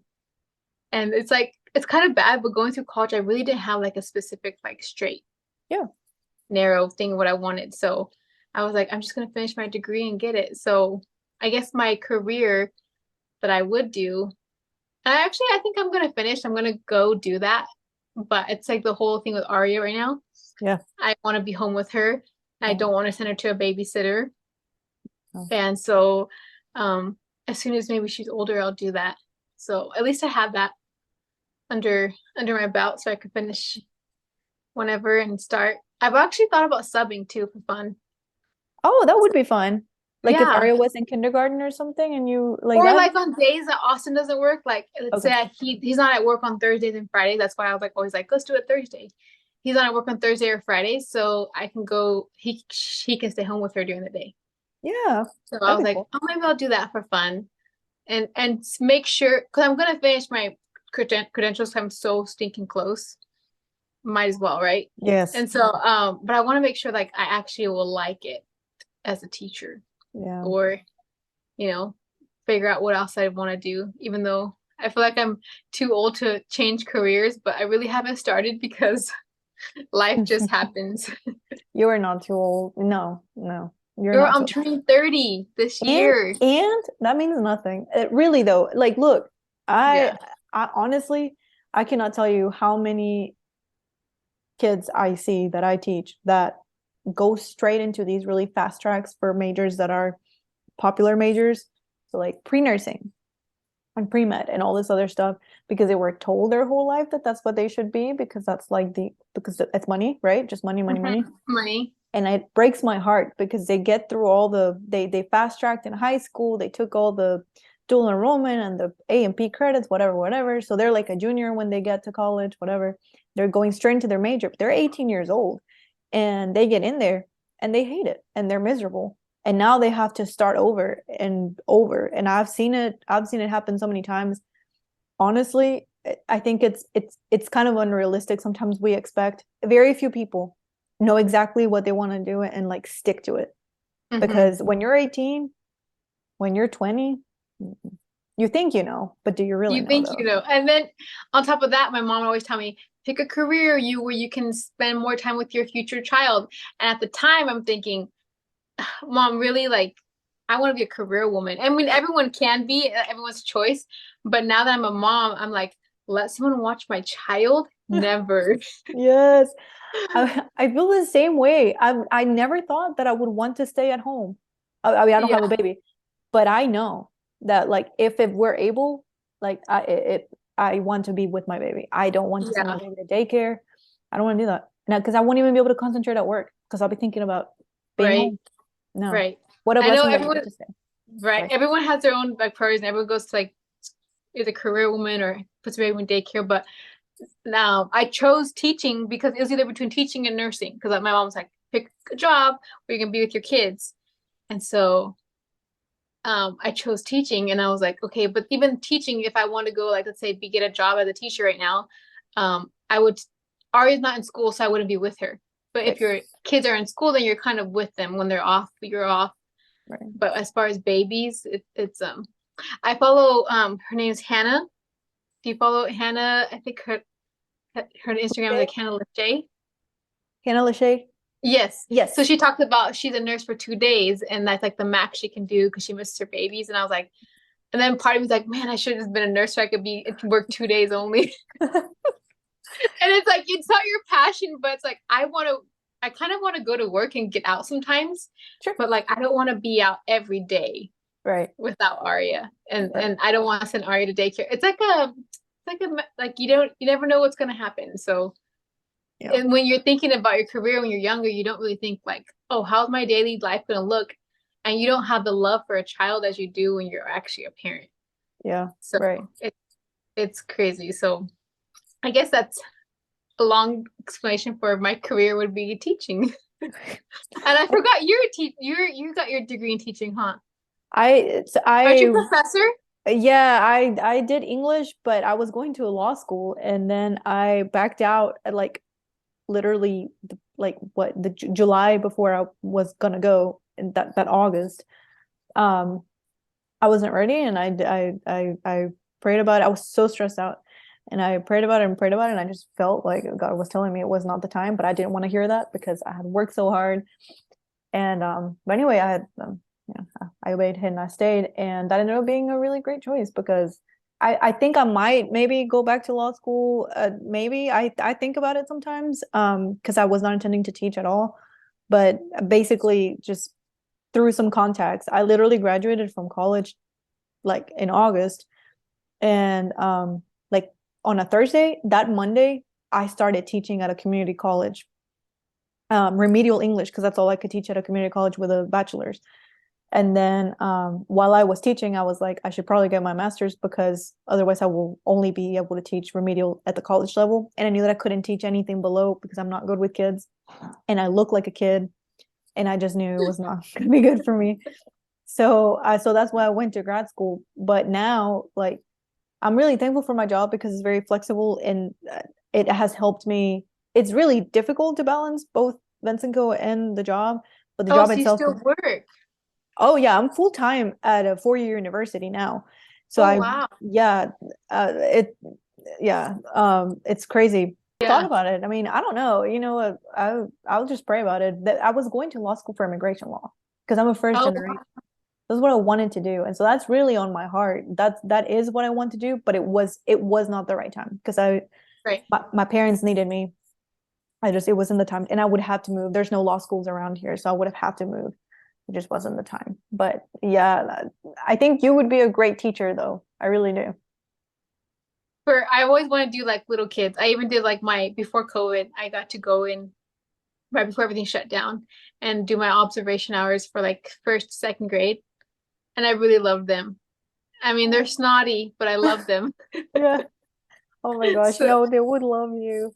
And it's like, it's kind of bad, but going through college, I really didn't have like a specific, like straight, Yeah. narrow thing what I wanted. So I was like, I'm just gonna finish my degree and get it. So I guess my career that I would do, I think I'm gonna finish. I'm gonna go do that. But it's like the whole thing with Aria right now. Yeah. I want to be home with her. I Oh, don't want to send her to a babysitter. oh. And so um as soon as maybe she's older, I'll do that. So at least I have that under my belt so I can finish whenever and start. I've actually thought about subbing too for fun. Oh, that would be fun. Like if Yeah. Arya was in kindergarten or something and you like Or that. like on days that Austin doesn't work, like let's Okay. say he's not at work on Thursdays and Fridays. That's why I was like always like, let's do it Thursday. He's not at work on Thursday or Friday, so I can go he can stay home with her during the day. Yeah, So I that'd was be like, cool. oh maybe I'll do that for fun. And make sure because I'm gonna finish my credentials. I'm so stinking close. Might as well, right? Yes. And so, but I want to make sure like I actually will like it as a teacher, Yeah. or you know, figure out what else I want to do. Even though I feel like I'm too old to change careers, but I really haven't started because life just happens. You are not too old. No, no, you're Girl, not too I'm old. turning 30 this And year. and that means nothing. It really though, like look, I Yeah. I honestly, I cannot tell you how many kids I see that I teach that go straight into these really fast tracks for majors that are popular majors. So like pre-nursing and pre-med and all this other stuff because they were told their whole life that that's what they should be because that's like because it's money, right? Just money, money, money. Money. And it breaks my heart because they get through all they fast tracked in high school, they took all the dual enrollment and the A and P credits, whatever. So they're like a junior when they get to college, whatever. They're going straight into their major, but they're 18 years old and they get in there and they hate it and they're miserable. And now they have to start over and over. And I've seen it happen so many times. Honestly, I think it's kind of unrealistic. Sometimes we expect very few people know exactly what they want to do and like stick to it. Mm-hmm. Because when you're 18, when you're 20, you think you know, but do you really You know think you though? know. And then on top of that, my mom would always tell me, pick a career where you can spend more time with your future child. And at the time, I'm thinking, Mom, really, like, I want to be a career woman. I mean, everyone can be, everyone's choice. But now that I'm a mom, I'm like, let someone watch my child? Never. Yes. I feel the same way. I never thought that I would want to stay at home. I mean, I don't Yeah, have a baby, but I know that like if we're able, like I want to be with my baby. I don't want to send my yeah, baby to daycare. I don't want to do that. Now, because I won't even be able to concentrate at work because I'll be thinking about being right, home. No. right. What a I know blessing that you everyone, get to stay. right? Sorry. Everyone has their own like priorities, and everyone goes to like is a career woman or puts their baby in daycare. But now I chose teaching because it was either between teaching and nursing. Because like, my mom's like, pick a job where you can be with your kids. And so I chose teaching and I was like, okay, but even teaching, if I want to go, like, let's say, get a job as a teacher right now, I would, Ari's not in school, so I wouldn't be with her. But if Right. your kids are in school, then you're kind of with them when they're off, you're off. Right. But as far as babies, it's, I follow, her name's Hannah. Do you follow Hannah? I think her Instagram is Okay. like Hannah Lachey. Hannah Lachey? Yes. So Yes. she talked about she's a nurse for 2 days and that's like the max she can do because she misses her babies. And I was like, and then part of me was like, man, I should have just been a nurse so I could work 2 days only. And it's like it's not your passion, but it's like I kind of want to go to work and get out sometimes, Sure. but like I don't want to be out every day Right. without Arya. And Right. I don't want to send Arya to daycare. It's like you never know what's gonna happen. So Yeah. and when you're thinking about your career when you're younger, you don't really think like, oh, how's my daily life gonna look? And you don't have the love for a child as you do when you're actually a parent. Yeah. So Right. it's crazy. So I guess that's a long explanation for my career would be teaching. And I forgot you got your degree in teaching, huh? Aren't you I a professor? yeah, I did English, but I was going to a law school and then I backed out at like literally like what the July before I was gonna go in that August. Um, I wasn't ready and I prayed about it. I was so stressed out and I prayed about it and prayed about it and I just felt like God was telling me it was not the time, but I didn't want to hear that because I had worked so hard. And but anyway, yeah, I obeyed him and I stayed, and that ended up being a really great choice because I think I might maybe go back to law school. Maybe I think about it sometimes because I was not intending to teach at all, but basically just through some contacts, I literally graduated from college like in August, and like on a Thursday, that Monday, I started teaching at a community college, remedial English because that's all I could teach at a community college with a bachelor's. And then while I was teaching, I was like, I should probably get my master's because otherwise I will only be able to teach remedial at the college level. And I knew that I couldn't teach anything below because I'm not good with kids and I look like a kid. And I just knew it was not going to be good for me. So that's why I went to grad school. But now, like, I'm really thankful for my job because it's very flexible and it has helped me. It's really difficult to balance both Vensenco and the job, but the Oh, job so you itself. still work. Oh yeah, I'm full time at a 4-year university now. So Oh I wow. yeah, it yeah, it's crazy. Thought Yeah. about it. I mean, I don't know. You know what? I'll just pray about it. That I was going to law school for immigration law because I'm a first Oh generation. This is what I wanted to do. And so that's really on my heart. That is what I want to do, but it was not the right time because Right. my parents needed me. It wasn't the time, and I would have to move. There's no law schools around here, so I would have had to move. It just wasn't the time. But yeah, I think you would be a great teacher though. I really do. For I always want to do like little kids. I even did like my before COVID, I got to go in right before everything shut down and do my observation hours for like first, second grade. And I really loved them. I mean, they're snotty, but I love them. Yeah. Oh my gosh. So No, they would love you.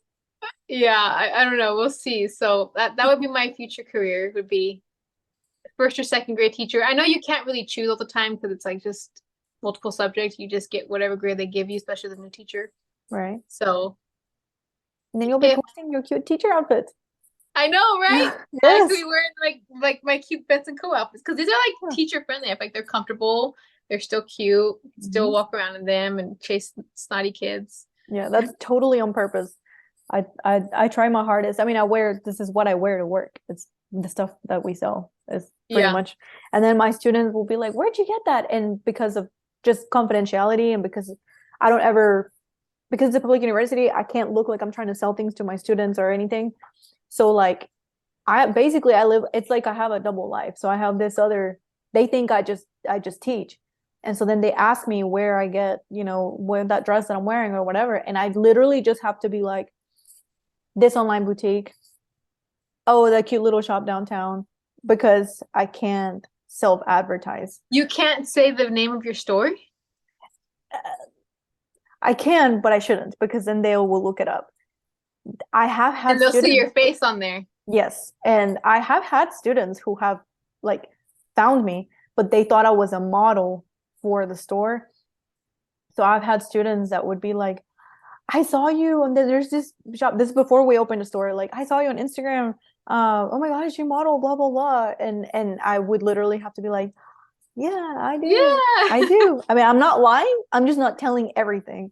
yeah, I don't know. We'll see. So that would be my future career would be first or second grade teacher. I know you can't really choose all the time because it's like just multiple subjects. You just get whatever grade they give you, especially the new teacher. Right. So And then you'll be if posting your cute teacher outfits. I know, right? I could Yes. be wearing like my cute Benson co-outfits because these are like Yeah. teacher friendly. I feel like they're comfortable. They're still cute. You can still Mhm. walk around in them and chase snotty kids. Yeah, that's totally on purpose. I try my hardest. I mean, this is what I wear to work. It's the stuff that we sell is pretty Yeah, much. And then my students will be like, "Where'd you get that?" And because of just confidentiality and because I don't ever because it's a public university, I can't look like I'm trying to sell things to my students or anything. So like I live it's like I have a double life. So I have this other they think I just teach. And so then they ask me where I get, where that dress that I'm wearing or whatever. And I literally just have to be like, this online boutique. Oh, that cute little shop downtown. Because I can't self-advertise. you can't say the name of your store. I can, but I shouldn't because then they will look it up. I have And had they'll see students, your face on there. yes, and I have had students who have like found me, but they thought I was a model for the store. So I've had students that would be like, I saw you and there's this shop. This is before we opened a store. Like, I saw you on Instagram. Oh my gosh, you model, blah blah blah. And I would literally have to be like, yeah, I do. I Yeah. do. I mean, I'm not lying. I'm just not telling everything.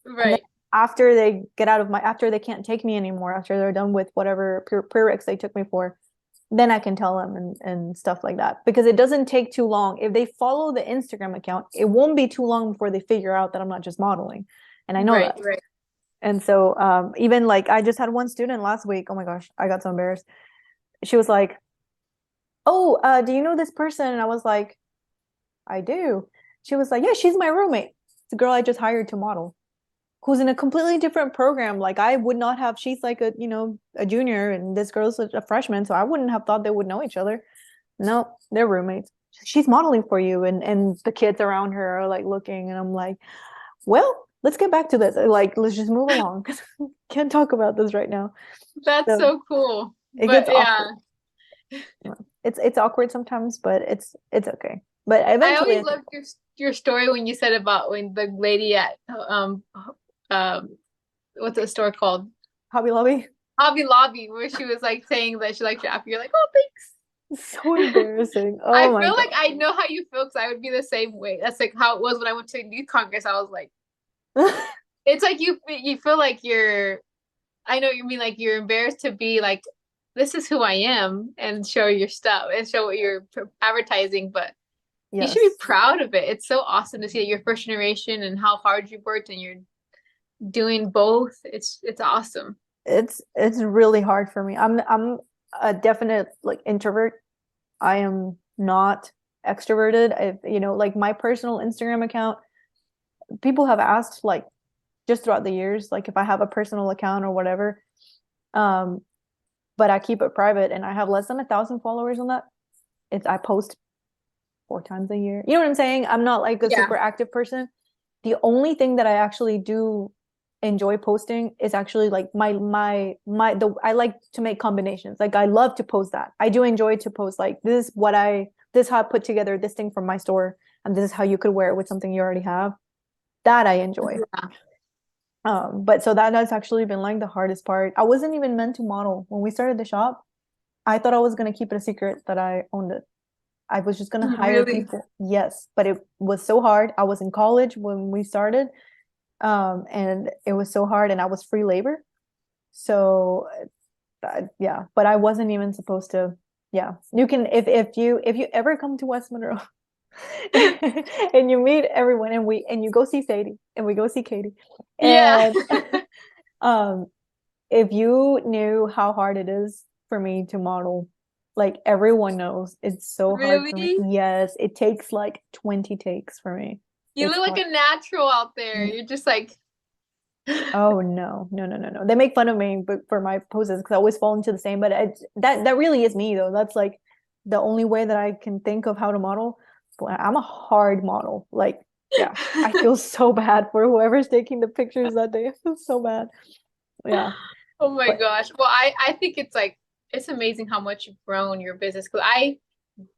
And then Right. after they get out of after they can't take me anymore, after they're done with whatever prereqs they took me for, then I can tell them and stuff like that. Because it doesn't take too long. If they follow the Instagram account, it won't be too long before they figure out that I'm not just modeling. And I know Right, that. right. And so even like I just had one student last week. Oh my gosh, I got so embarrassed. She was like, "Oh, do you know this person?" And I was like, "I do." She was like, "Yeah, she's my roommate. It's a girl I just hired to model, who's in a completely different program. Like I would not have, she's like a junior and this girl's a freshman, so I wouldn't have thought they would know each other. No, they're roommates. She's modeling for you." And the kids around her are like looking and I'm like, well, let's get back to this. Like, let's just move along because can't talk about this right now. That's So so cool. it But gets yeah, awkward. It's awkward sometimes, but it's okay. But I eventually always I think loved your story when you said about when the lady at um what's the store called? Hobby Lobby. Hobby Lobby, where she was like saying that she liked your outfit. You're like, oh, thanks. So embarrassing. I Oh my feel God. like I know how you feel because I would be the same way. That's like how it was when I went to youth congress. I was like, it's like you feel like you're. I know what you mean, like you're embarrassed to be like, this is who I am, and show your stuff and show what you're advertising, but you should be Yes. proud of it. It's so awesome to see that you're first generation and how hard you worked and you're doing both. It's awesome. It's really hard for me. I'm a definite like introvert. I am not extroverted. Like my personal Instagram account, people have asked like just throughout the years, like if I have a personal account or whatever. Um, but I keep it private and I have less than 1,000 followers on that. I post 4 times a year. You know what I'm saying? I'm not like a Yeah. super active person. The only thing that I actually do enjoy posting is actually like I like to make combinations. Like I love to post that. I do enjoy to post like this is how I put together this thing from my store and this is how you could wear it with something you already have. That I enjoy. Yeah. But so that has actually been like the hardest part. I wasn't even meant to model when we started the shop. I thought I was gonna keep it a secret that I owned it. I was just gonna hire Really? people. Yes, but it was so hard. I was in college when we started, and it was so hard, and I was free labor. So, yeah, but I wasn't even supposed to. Yeah, you can if you ever come to West Monroe, And you meet everyone, and you go see Sadie, and we go see Katie. Yeah. And um if you knew how hard it is for me to model, like everyone knows it's so hard for me. Really? Yes, it takes like 20 takes for me. You It's look like hard. a natural out there. You're just like, Oh no, no, no, no, no. They make fun of me but for my poses because I always fall into the same, but that really is me though. That's like the only way that I can think of how to model. But I'm a hard model. Like, yeah, I feel so bad for whoever's taking the pictures that day. I feel so bad. Yeah. oh my But gosh. Well, I think it's like it's amazing how much you've grown your business. Because I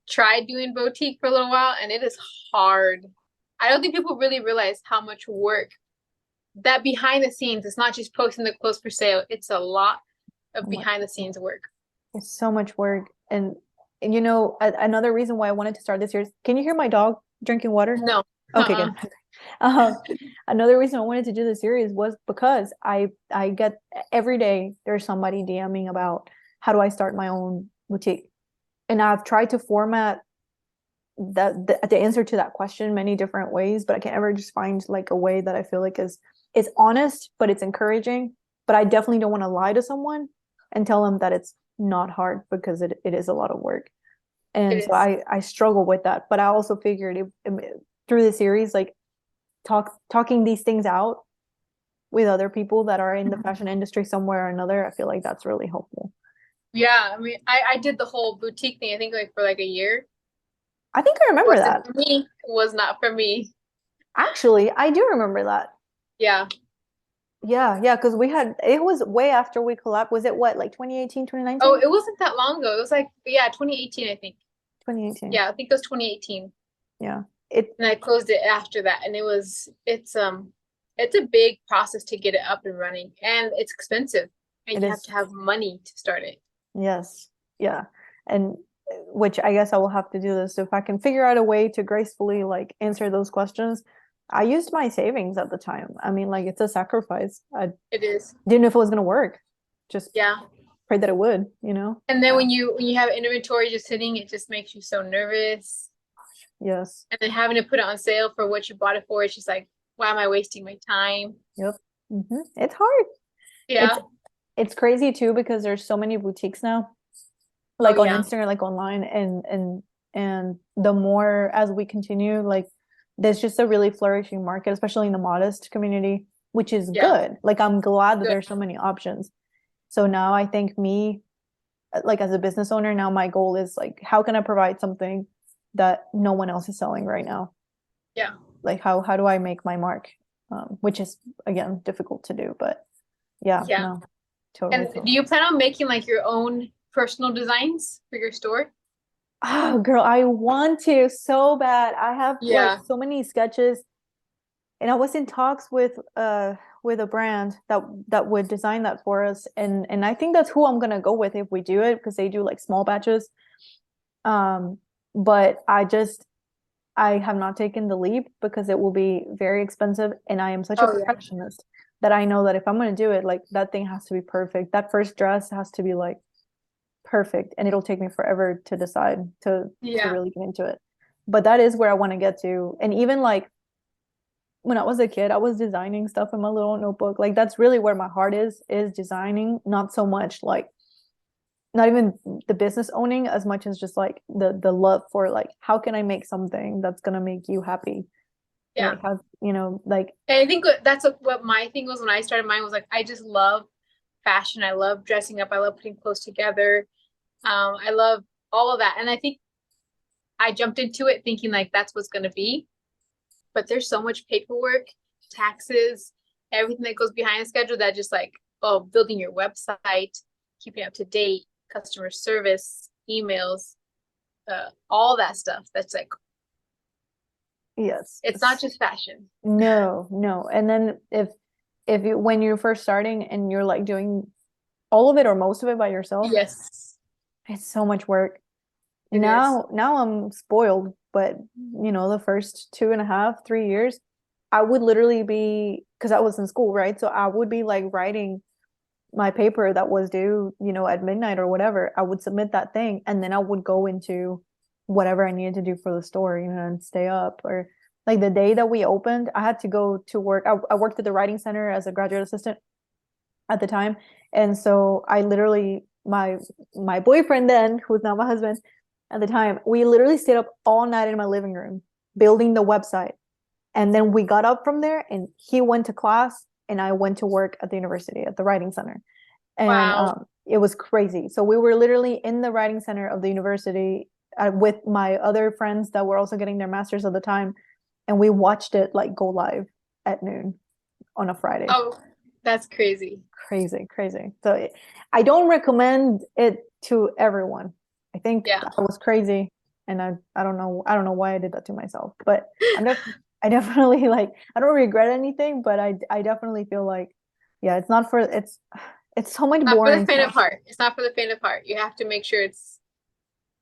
tried doing boutique for a little while and it is hard. I don't think people really realize how much work that behind the scenes. It's not just posting the clothes for sale. It's a lot of oh my, behind the scenes work. it's so much work. And another reason why I wanted to start this year is, can you hear my dog drinking water? No. Okay, Uh-uh. good. Um, Another reason I wanted to do the series was because I get every day there's somebody DMing about how do I start my own boutique, and I've tried to format the answer to that question many different ways, but I can't ever just find like a way that I feel like is honest, but it's encouraging. But I definitely don't want to lie to someone and tell them that it's not hard because it is a lot of work. It And so is. I struggle with that. But I also figured through the series, like talking these things out with other people that are in the fashion industry somewhere or another, I feel like that's really helpful. Yeah, I mean, I did the whole boutique thing, I think like for like a year. I think I remember Wasn't that. for me. It was not for me. Actually, I do remember that. Yeah. Yeah, yeah, because we had it was way after we collabed. Was it what, like 2018, Oh, 2019? it wasn't that long ago. It was like, yeah, 2018, I think. 2018. Yeah, I think it was 2018. Yeah. It And I closed it after that. And it's a big process to get it up and running. And it's expensive. And it you have is. to have money to start it. Yes. Yeah. And which I guess I will have to do this. So if I can figure out a way to gracefully like answer those questions. I used my savings at the time. I mean, like it's a sacrifice. I It is. didn't know if it was gonna work. Just Yeah. prayed that it would. And then Yeah. when you have inventory just sitting, it just makes you so nervous. Yes. And then having to put it on sale for what you bought it for, it's just like, why am I wasting my time? Yep. It's hard. It's Yeah. it's crazy too because there's so many boutiques now, Oh like on yeah. Instagram, like online, and the more as we continue, like there's just a really flourishing market, especially in the modest community, which is Yeah. good. Like I'm glad that Good. there's so many options. So now I think me, like as a business owner, now my goal is like, how can I provide something that no one else is selling right now? Yeah. Like how do I make my mark? Which is again difficult to do, but yeah, Yeah. no, totally, And do totally. you plan on making like your own personal designs for your store? Oh, girl, I want to so bad. I have like Yeah. so many sketches, and I was in talks with a brand that would design that for us, and I think that's who I'm gonna go with if we do it because they do like small batches. Um, but I have not taken the leap because it will be very expensive, and I am such a Oh yeah. perfectionist that I know that if I'm gonna do it, like that thing has to be perfect. That first dress has to be like perfect, and it'll take me forever to decide to Yeah. really get into it. But that is where I want to get to. And even like when I was a kid, I was designing stuff in my little notebook. Like that's really where my heart is designing, not so much like not even the business owning as much as just like the love for like how can I make something that's gonna make you happy and Yeah. like how like And I think that's what my thing was when I started mine was like I just love fashion. I love dressing up. I love putting clothes together. I love all of that. And I think I jumped into it thinking like that's what's gonna be. But there's so much paperwork, taxes, everything that goes behind the schedule that just like, oh, building your website, keeping up to date, customer service, emails, all that stuff. That's like, yes. it's not just fashion. No, no. And then if you when you're first starting and you're like doing all of it or most of it by yourself, Yes, it's so much work. it is. Now I'm spoiled, but the first 2.5, 3 years, I would literally be because I was in school, right? So I would be like writing my paper that was due, at midnight or whatever. I would submit that thing and then I would go into whatever I needed to do for the store, and stay up. Or like the day that we opened, I had to go to work. I worked at the writing center as a graduate assistant at the time. And so I literally my boyfriend then, who's now my husband at the time, we literally stayed up all night in my living room building the website. And then we got up from there and he went to class and I went to work at the university at the writing center. And Wow. it was crazy. So we were literally in the writing center of the university with my other friends that were also getting their masters at the time, and we watched it like go live at noon on a Friday. Oh, that's crazy. Crazy, crazy. So I don't recommend it to everyone. I think Yeah. I was crazy, and I don't know why I did that to myself. But I definitely like I don't regret anything, but I definitely feel like yeah, it's so much Not for the boring faint of stuff. heart. It's not for the faint of heart. You have to make sure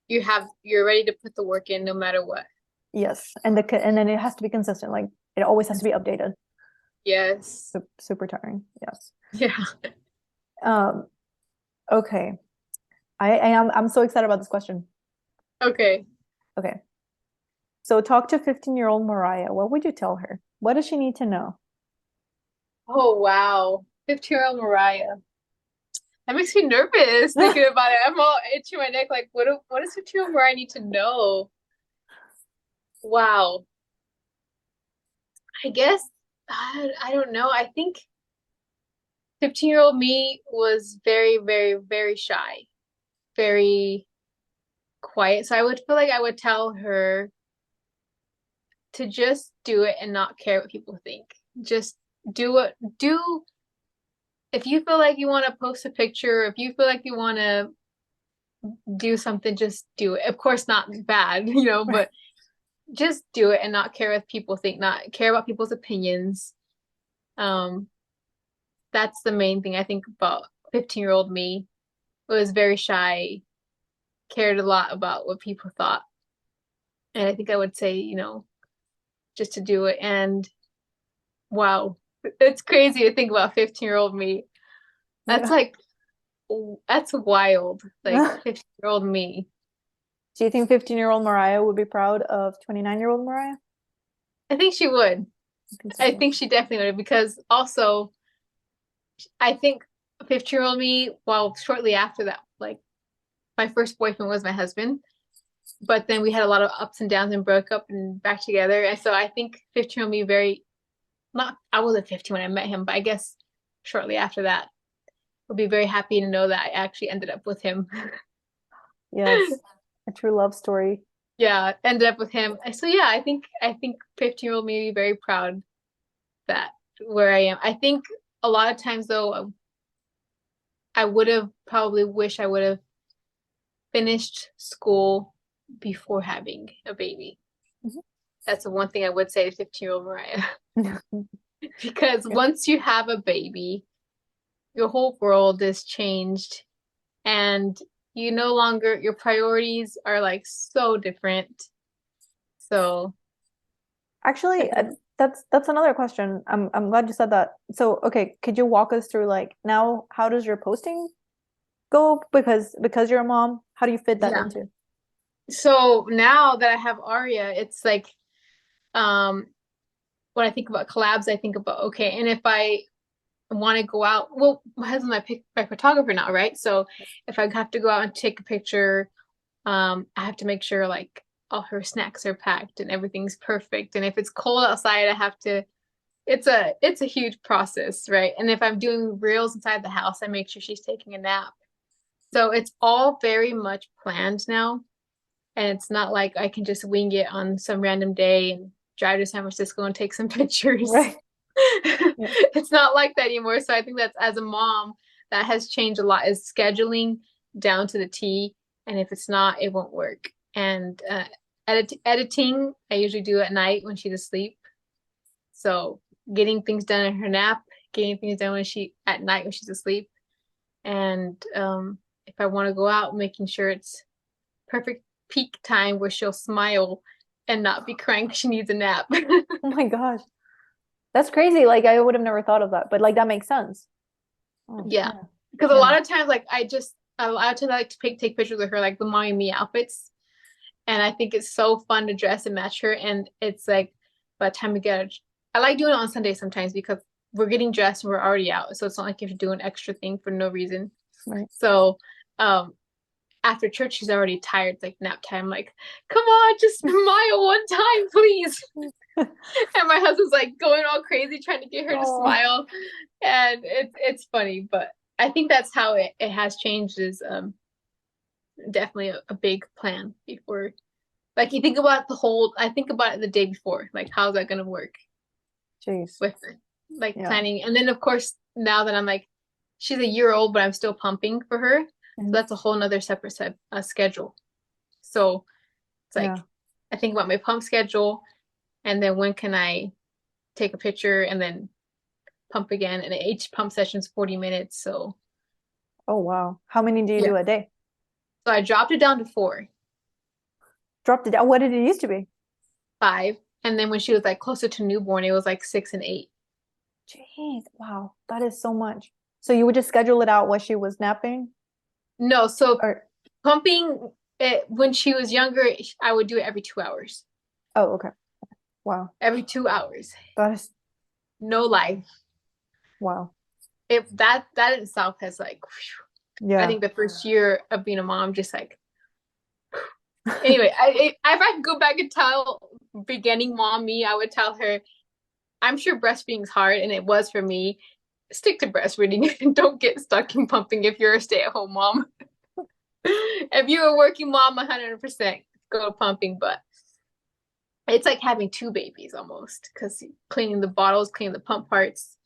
you're ready to put the work in no matter what. Yes, and then it has to be consistent. Like it always has to be updated. Yes. Super tiring. Yes. Yeah. Um. Okay. I'm so excited about this question. Okay. Okay. So talk to 15-year-old Mariah. What would you tell her? What does she need to know? Oh wow. 15-year-old Mariah. That makes me nervous thinking about it. I'm all itching my neck. Like, what does 15-year-old Mariah need to know? Wow. I guess I don't know. I think 15-year-old me was very, very, very shy, very quiet. So I would feel like I would tell her to just do it and not care what people think. Just do if you feel like you want to post a picture, if you feel like you want to do something, just do it. Of course, not bad, Right. but just do it and not care what people think, not care about people's opinions. Um, that's the main thing I think about 15-year-old me. I was very shy, cared a lot about what people thought. And I think I would say, just to do it. And wow, it's crazy to think about 15-year-old me. That's Yeah. like, that's wild. Like 15-year-old me. Do you think 15-year-old Mariah would be proud of 29-year-old Mariah? I think she would. I think so I too. think she definitely would because also, I think 15-year-old me, well, shortly after that, like my first boyfriend was my husband, but then we had a lot of ups and downs and broke up and back together. And so I think 15-year-old me very not I wasn't 15 when I met him, but I guess shortly after that would be very happy to know that I actually ended up with him. Yes. A true love story. Yeah, ended up with him. So yeah, I think 15-year-old me would be very proud that where I am. I think a lot of times though, I would have probably wish I would have finished school before having a baby. That's the one thing I would say to 15-year-old Mariah. Mhm. Because Yeah. once you have a baby, your whole world is changed and you no longer your priorities are like so different. So I Actually, think that's another question. I'm glad you said that. So, okay, could you walk us through like now how does your posting go? Because you're a mom, how do you fit that yeah. into? So now that I have Aria, it's like um when I think about collabs, I think about okay, and if I want to go out, well, my husband's my photographer now, right? So if I have to go out and take a picture, I have to make sure like all her snacks are packed and everything's perfect. And if it's cold outside, I have to it's a huge process, right? And if I'm doing reels inside the house, I make sure she's taking a nap. So it's all very much planned now. And it's not like I can just wing it on some random day and drive to San Francisco and take some pictures. Right. Yeah. It's not like that anymore. So I think that's as a mom, that has changed a lot is scheduling down to the T. And if it's not, it won't work. And editing, I usually do at night when she's asleep. So getting things done in her nap, getting things done when she at night when she's asleep. And if I want to go out, making sure it's perfect peak time where she'll smile and not be crying because she needs a nap. Oh my gosh. That's crazy. Like I would have never thought of that, but like that makes sense. Oh, Yeah. yeah. Because a Yeah. lot of times, like a lot of times I like to take pictures of her, like the mommy me outfits. And I think it's so fun to dress and match her. And it's like by the time we get I like doing it on Sunday sometimes because we're getting dressed and we're already out. So it's not like you have to do an extra thing for no reason. Right. So um after church she's already tired, it's like nap time. Like, come on, just smile one time, please. And my husband's like going all crazy trying to get her to Oh, smile. And it's funny, but I think that's how it has changed is definitely a big plan before. Like you think about I think about it the day before, like how's that gonna work jeez. with her, like Yeah. planning. And then of course now that I'm like, she's a year old, but I'm still pumping for her, so Mhm. that's a whole nother separate schedule. So it's like Yeah. I think about my pump schedule, and then when can I take a picture and then pump again, and each pump session is 40 minutes. So Oh, wow. How many do you yeah, do a day? so I dropped it down to 4, Dropped it down. What did it used to be? 5, and then when she was like closer to newborn, it was like 6 and 8. Jeez. Wow. That is so much. So you would just schedule it out while she was napping? No, so Or, pumping it when she was younger, I would do it every 2 hours. oh, okay. Wow. Every 2 hours. That is, No life. wow. If that in itself has like whew, I Yeah. think the first year of being a mom just like anyway, if I could go back and tell beginning mom me, I would tell her, I'm sure breastfeeding's hard and it was for me. Stick to breastfeeding and don't get stuck in pumping if you're a stay-at-home mom. If you're a working mom, 100% go pumping, but it's like having two babies almost because cleaning the bottles, cleaning the pump parts.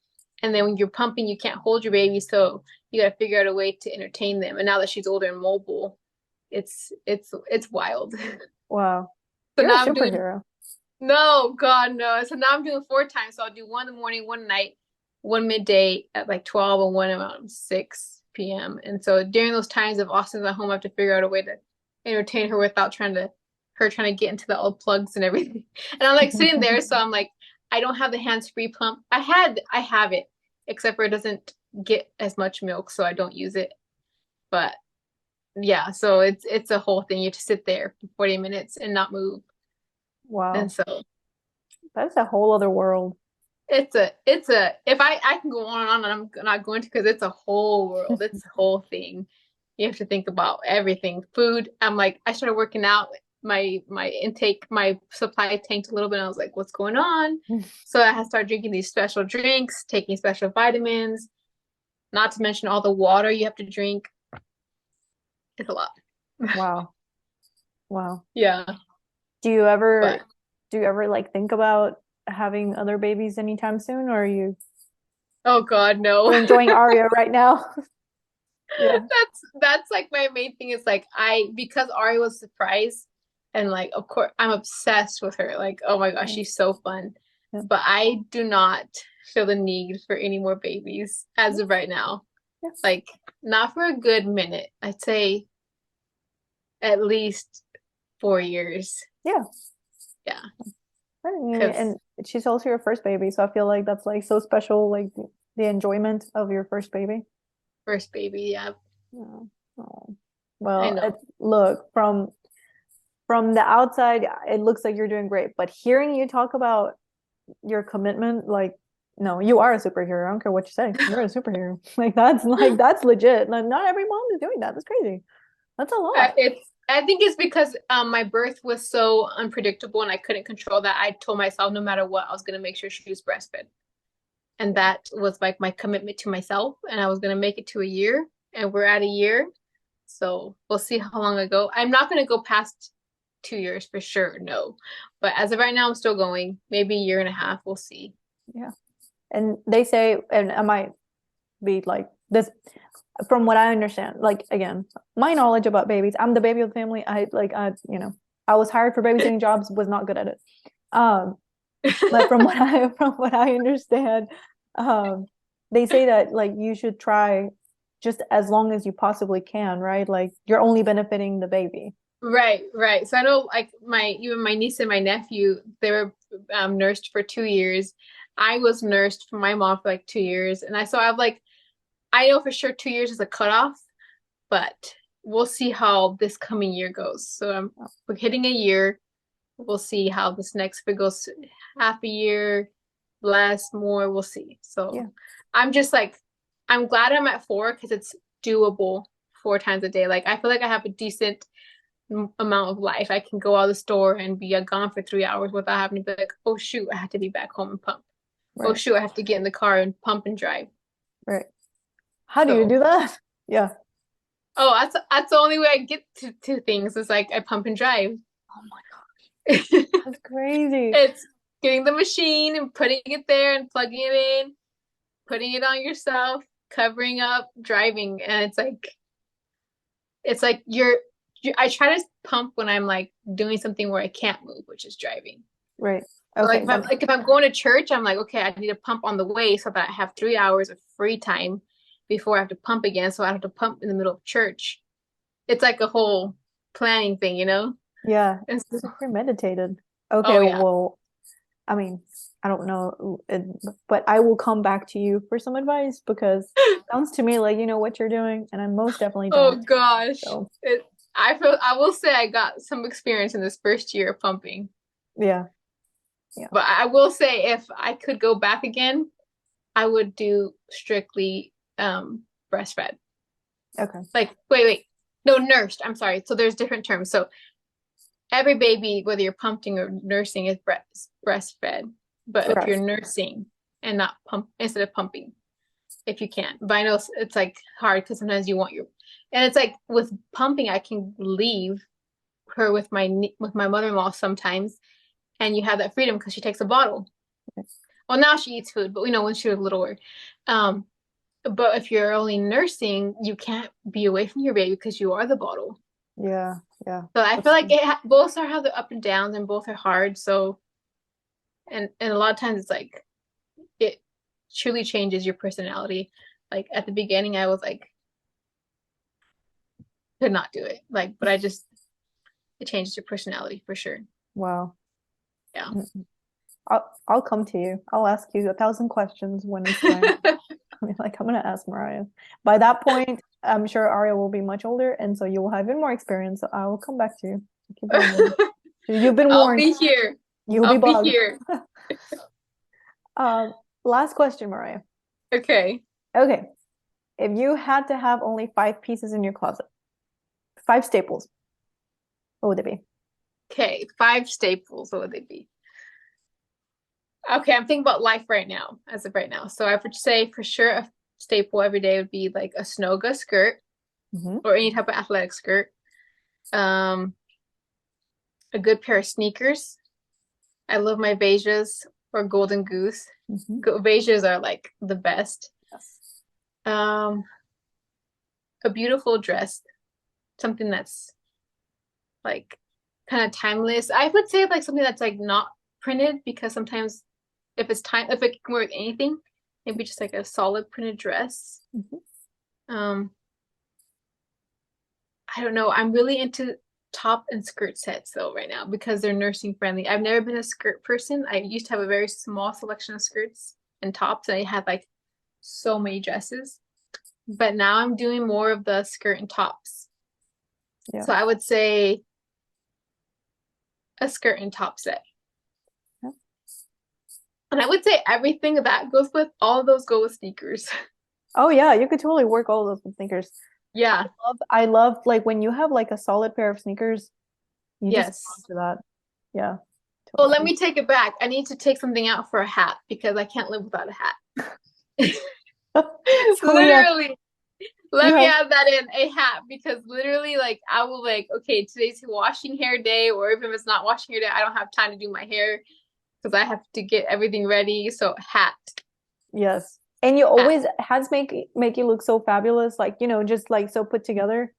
And then when you're pumping, you can't hold your baby, so you got to figure out a way to entertain them. And now that she's older and mobile, it's wild. Wow. So You're a now I'm doing superhero. no, God, no. So now I'm doing 4 times. So I'll do one in the morning, one at night, one midday at like 12, and one around 6 p.m. And so during those times, if Austin's at home, I have to figure out a way to entertain her without trying to get into the old plugs and everything. And I'm like sitting there, so I'm like, I don't have the hands-free pump. I have it, except for it doesn't get as much milk, so I don't use it. But yeah, so it's a whole thing. You have to sit there for 40 minutes and not move. And Wow. so That's a whole other world. it's a if I can go on and on, and I'm not going to because it's a whole world. It's a whole thing. You have to think about everything. Food. I'm like, I started working out. My intake, my supply tanked a little bit. And I was like, what's going on? So I had started drinking these special drinks, taking special vitamins, not to mention all the water you have to drink. It's a lot. Wow. Wow. Yeah, Do you ever but do you ever like think about having other babies anytime soon, or are oh God, no. you enjoying Aria right now? Yeah. That's like my main thing is like because Ari was surprised and like of course I'm obsessed with her. Like, oh my gosh, Yeah. she's so fun. Yeah. But I do not feel the need for any more babies as of right now. Yeah. Like not for a good minute. I'd say at least 4 years. Yeah. Yeah. And Because she's also your first baby, so I feel like that's like so special, like the enjoyment of your first baby. first baby, yeah. Yeah. Oh. I Well, know. look, from the outside, it looks like you're doing great, but hearing you talk about your commitment, like, no, you are a superhero. I don't care what you say. You're a superhero. Like that's legit. Like, not every mom is doing that. That's crazy. That's a lot. I think it's because my birth was so unpredictable and I couldn't control that. I told myself no matter what, I was gonna make sure she was breastfed. And Yeah. that was like my commitment to myself. And I was gonna make it to a year, and we're at a year. So we'll see how long I go. I'm not gonna go past 2 years for sure, no. But as of right now, I'm still going. Maybe a year and a half. We'll see. Yeah. And they say, and I might be like this, from what I understand, like again, my knowledge about babies, I'm the baby of the family. I was hired for babysitting jobs, was not good at it. Um, but from what I understand, um, they say that like you should try just as long as you possibly can, right? Like you're only benefiting the baby. Right, right. So I know like even my niece and my nephew, they were nursed for 2 years. I was nursed for my mom for like 2 years. And I know for sure 2 years is a cutoff, but we'll see how this coming year goes. So we're hitting a year. We'll see how this next, if it goes half a year, less, more, we'll see. Yeah. So I'm just like, I'm glad I'm at 4 because it's doable 4 times a day. Like I feel like I have a decent amount of life. I can go out of the store and be gone for 3 hours without having to be like, oh shoot, I have to be back home and pump. Oh Right. shoot, I have to get in the car and pump and drive. Right. How do you So, do that? Yeah. oh, that's the only way I get to things is like I pump and drive. Oh my God, that's crazy. It's getting the machine and putting it there and plugging it in, putting it on yourself, covering up, driving, and it's like I try to pump when I'm like doing something where I can't move, which is driving. Right. Like Okay. if I'm going to church, I'm like, okay, I need to pump on the way so that I have 3 hours of free time before I have to pump again. So I have to pump in the middle of church. It's like a whole planning thing, you know? Yeah. And so, It's premeditated. Okay. oh yeah. Well, I mean, I don't know, but I will come back to you for some advice because it sounds to me like you know what you're doing, and I most definitely Oh don't. gosh. So I will say I got some experience in this first year of pumping. yeah. Yeah. But I will say if I could go back again, I would do strictly breastfed. Okay. Like wait. No, nursed. I'm sorry. So there's different terms. So every baby, whether you're pumping or nursing, is breastfed. But if you're Rest. nursing and not pump instead of pumping, if you can. But I know it's like hard because sometimes you want your, and it's like with pumping, I can leave her with my mother-in-law sometimes, and you have that freedom because she takes a bottle. Well, now she eats food, but we know when she was littler. Um, but if you're only nursing, you can't be away from your baby because you are the bottle. Yeah. Yeah. So I That's feel like both are have the up and downs, and both are hard. So and a lot of times it's like it truly changes your personality. Like at the beginning, I was like could not do it. Like, but it changes your personality for sure. wow. Yeah. I'll come to you. I'll ask you 1,000 questions when it's time. I mean, like I'm gonna ask Mariah. By that point, I'm sure Aria will be much older, and so you will have even more experience. So I will come back to you. Keep on moving. You've been I'll warned. be here. You'll be I'll be bugged. here. Um, last question, Mariah. Okay. Okay, if you had to have only 5 pieces in your closet, 5 staples, what would they be? Okay. 5 staples. What would they be? Okay, I'm thinking about life right now, as of right now. So I would say for sure a staple every day would be like a Snoga skirt Hmm. or any type of athletic skirt. Um, a good pair of sneakers. I love my beiges or golden goose. Hmm. Beiges are like the best. Yes. Um, a beautiful dress, something that's like kind of timeless. I would say like something that's like not printed because sometimes if it can wear with anything, maybe just like a solid printed dress. Hmm. Um, I don't know. I'm really into top and skirt sets though right now because they're nursing friendly. I've never been a skirt person. I used to have a very small selection of skirts and tops, and I had like so many dresses. But now I'm doing more of the skirt and tops. Yeah. So I would say a skirt and top set. Yeah. And I would say everything that goes with all of those go with sneakers. Oh yeah, you could totally work all of those with sneakers. Yeah. I love like when you have like a solid pair of sneakers, you just Yes. go to that. Yeah, Well, let totally. me take it back. I need to take something out for a hat because I can't live without a hat. So Literally, you let me have add that in a hat because literally, like, I will like, okay, today's washing hair day, or even if it's not washing hair day, I don't have time to do my hair because I have to get everything ready. So hat, yes. And you hat. always hats make you look so fabulous, like, just like so put together.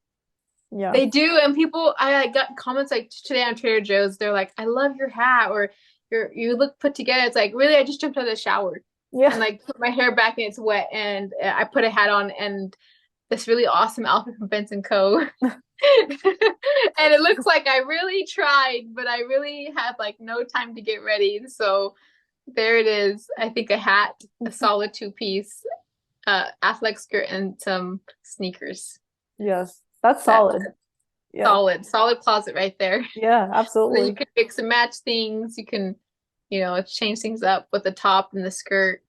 Yeah. They do, and people, I like, got comments like today on Trader Joe's. They're like, "I love your hat," or you look put together." It's like, really, I just jumped out of the shower and Yeah. like put my hair back and it's wet, and I put a hat on and this really awesome outfit from Benson Co. And it looks like I really tried, but I really had like no time to get ready. So there it is. I think a hat, a solid 2 piece, athletic skirt, and some sneakers. Yes. That's That solid. Yeah. solid closet right there. Yeah, Then you absolutely. can mix and match things. You can, change things up with the top and the skirt,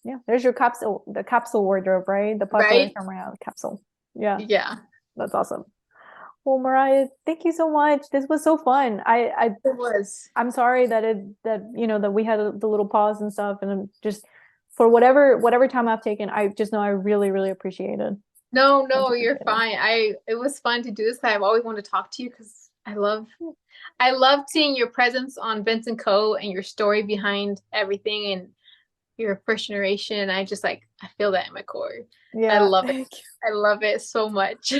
Yeah. There's your capsule, the capsule wardrobe, right? The popular right? term right now, capsule. Yeah, Yeah, that's awesome. Well, Mariah, thank you so much. This was so fun. it was. I'm sorry that that we had the little pause and stuff, and I'm just for whatever time I've taken, I just know I really, really appreciate it. No, Much no, you're appreciated. fine. It was fun to do this. I've always wanted to talk to you because I love seeing your presence on Benson Co. and your story behind everything and your first generation. I just I feel that in my core. I Yeah, love it. thank you. I love it so much.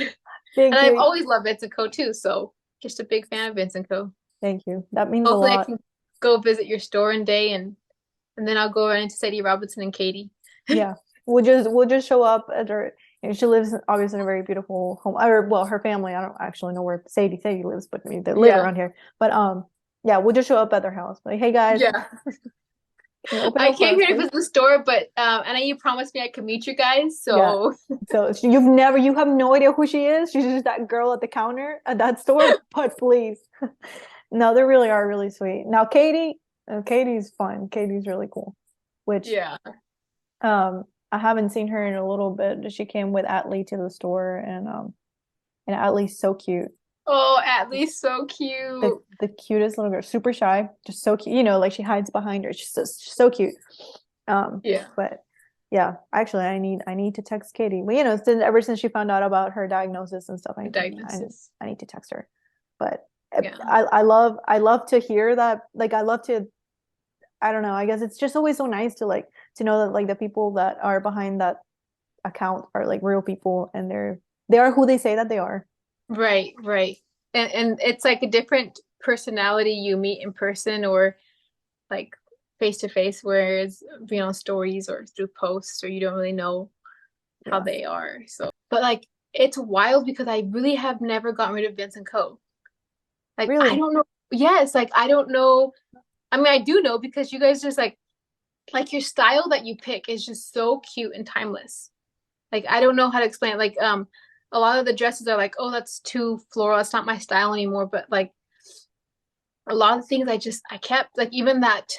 And Thank I've you. always loved Benson Co. too, so just a big fan of Benson Co. Thank you. That means a Hopefully I lot. can go visit your store one day and then I'll go run into Sadie Robinson and Katie. Yeah. We'll just show up at her. She lives obviously in a very beautiful home. Or well, her family. I don't actually know where Sadie lives, but I mean, they live Yeah. around here. But yeah, we'll just show up at their house. Like, hey guys, Yeah. can you open I up for came us, here to please? visit the store, but I know you promised me I could meet you guys, Yeah. so So you have no idea who she is. She's just that girl at the counter at that store. But please, no, they really are really sweet. Now, Katie's fun. Katie's really cool. Which yeah. I haven't seen her in a little bit. She came with Atlee to the store, and Atlee's so cute. Oh, at least so The cute. the cutest little girl, super shy, just so cute. Like she hides behind her. She's so cute. Yeah. But yeah, actually, I need to text Katie. Well, ever since she found out about her diagnosis and stuff, The diagnosis. I need to text her. But Yeah. I love to hear that. Like I love to. I don't know. I guess it's just always so nice to know that like the people that are behind that account are like real people and they are who they say that they are. Right, right. And it's like a different personality you meet in person or like face to face, whereas on stories or through posts or you don't really know how Yeah, they are. So, but it's wild because I really have never gotten rid of Vincent Co. Like I really. don't know. Yes, I don't know. I mean, I do know because you guys just like your style that you pick is just so cute and timeless. Like I don't know how to explain it. A lot of the dresses are like, oh, that's too floral. That's not my style anymore. But like a lot of things I kept like even that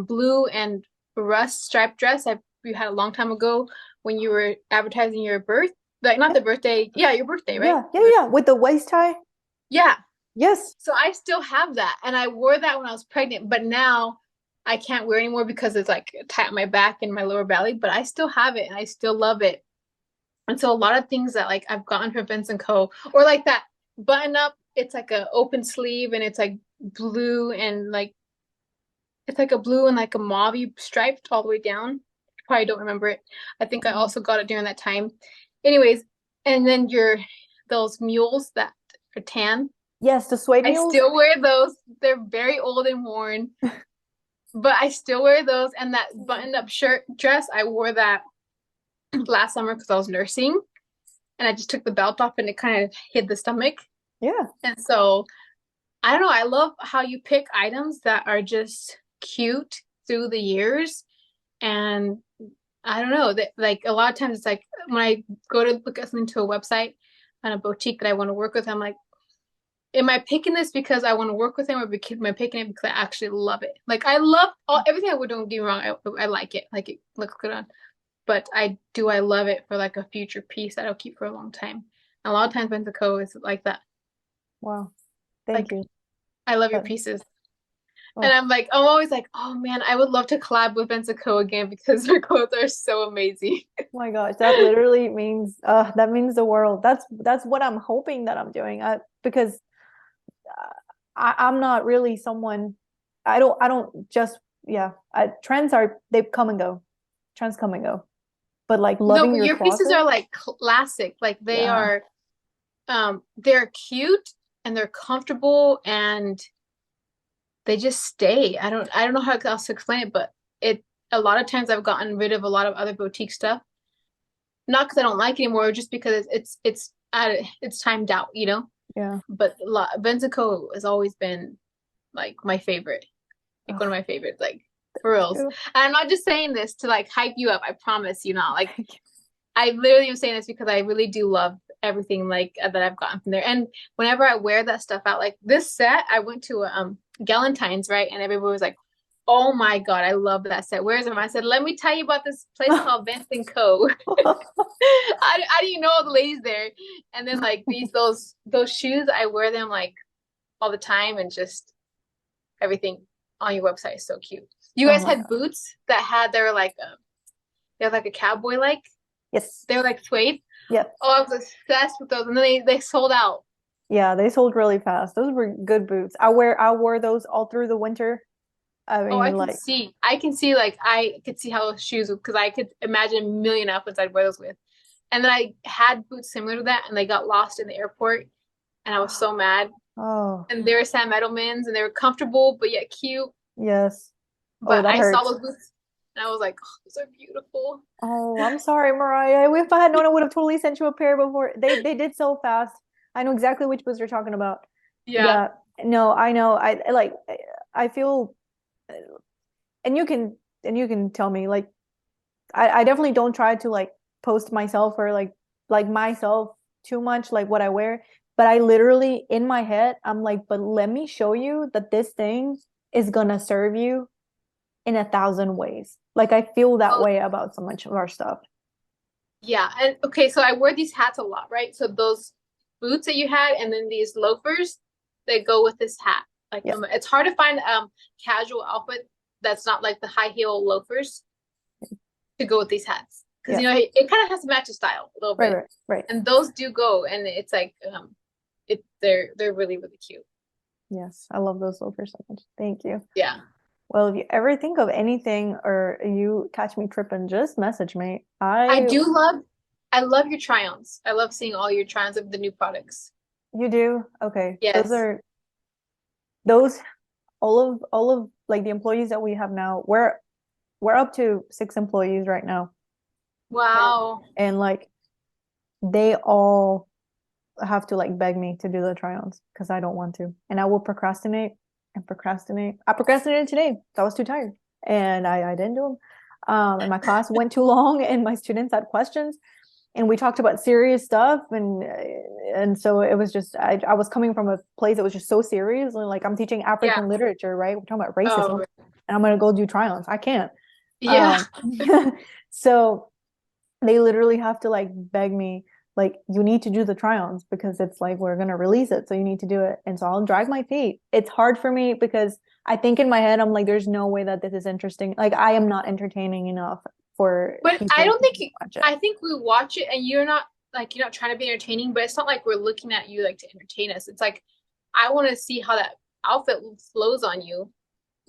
blue and rust striped dress you had a long time ago when you were advertising your birth, like not Yeah, the birthday, yeah, your birthday, right? yeah, yeah, yeah. With the waist tie. Yeah. Yes. So I still have that. And I wore that when I was pregnant, but now I can't wear it anymore because it's like tight on my back and my lower belly, but I still have it and I still love it. And so a lot of things that like I've gotten from Vince and Co. or like that button up, it's like a open sleeve and it's like blue and like it's like a blue and like a mauve striped all the way down. Probably don't remember it. I think I Mhm. also got it during that time. Anyways, and then those mules that are tan. Yes, the suede I mules. still wear those. They're very old and worn, but I still wear those. And that buttoned up shirt dress, I wore that last summer because I was nursing and I just took the belt off and it kind of hid the stomach. Yeah, And so I don't know. I love how you pick items that are just cute through the years. And I don't know that like a lot of times it's like when I go to look at something to a website on a boutique that I want to work with, I'm like, am I picking this because I want to work with them or am I picking it because I actually love it? Like I love everything I would, don't get me wrong. I like it. Like it looks good on, but I love it for like a future piece that I'll keep for a long time. And a lot of times Benzico is like that. wow, thank Like you. I love your But, pieces. And oh I'm always like, oh man, I would love to collab with Benzico again because their clothes are so amazing. my gosh, that literally means that means the world. That's what I'm hoping that I'm doing. Because I'm not really someone. I don't just yeah. Trends they come and go. Trends come and go. But like No, loving but your your pieces closet, are like classic. Like yeah. they're cute and they're comfortable and they just stay. I don't know how else to explain it, but it a lot of times I've gotten rid of a lot of other boutique stuff. Not because I don't like it anymore, just because it's timed out. Yeah. But Benzico has always been like my favorite, like one of Ugh, my favorites, like for reals. too. And I'm not just saying this to like hype you up. I promise you not. Like Thank you. I literally am saying this because I really do love everything like that I've gotten from there. And whenever I wear that stuff out, like this set, I went to Galentine's, right? And everybody was like, "Oh my God, I love that set. Where's it?" I said, "Let me tell you about this place called Vince and Co." I didn't know all the ladies there. And then like those shoes, I wear them like all the time, and just everything on your website is so cute. You Oh guys my had God. boots that had they were like a cowboy like. Yes. They were like suede. Yep. Oh, I was obsessed with those, and then they sold out. Yeah, they sold really fast. Those were good boots. I wore those all through the winter. I Oh, I mean, can like, see. I can see like I could see how those shoes because I could imagine a million outfits I'd wear those with. And then I had boots similar to that, and they got lost in the airport, and I was so mad. oh, And they were Sam Edelman's, and they were comfortable but yet cute. yes. Oh, But that I saw hurts. those boots, and I was like, oh, those are beautiful. Oh, I'm sorry, Mariah. If I had known, I would have totally sent you a pair before. They did so fast. I know exactly which boots you're talking about. Yeah, Yeah. No, I know. I feel and you can tell me like I definitely don't try to like post myself or like myself too much like what I wear, but I literally in my head I'm like, but let me show you that this thing is gonna serve you in 1,000 ways. Like I feel that well, way about so much of our stuff. yeah. And okay, so I wear these hats a lot, right? So those boots that you had, and then these loafers, they go with this hat. Like Yeah. it's hard to find casual outfit that's not like the high heel loafers to go with these hats because Yeah. it kind of has to match the style a little Right, bit, right, right. and those do go, and it's like they're really really cute. Yes. I love those loafers so much. Thank you. Yeah, Well, if you ever think of anything or you catch me tripping, just message me. I do love I love your try-ons. I love seeing all your try-ons of the new products. You do? Okay. Yes. Those all of like the employees that we have now, we're up to 6 employees right now. And Wow. and like they all have to like beg me to do the try-ons because I don't want to. And I will procrastinate and procrastinate. I procrastinated today. I was too tired. And I didn't do them. And my class went too long and my students had questions and we talked about serious stuff and so it was just I was coming from a place that was just so serious like I'm teaching Yeah. African literature, right? We're talking about racism Oh, and I'm gonna go do try-ons. I can't. yeah. um so they literally have to like beg me like you need to do the try-ons because it's like we're gonna release it so you need to do it, and so I'll drag my feet. It's hard for me because I think in my head I'm like there's no way that this is interesting, like I am not entertaining enough for But I people don't to think watch it. I think we watch it and you're not trying to be entertaining, but it's not like we're looking at you like to entertain us. It's like I want to see how that outfit flows on you.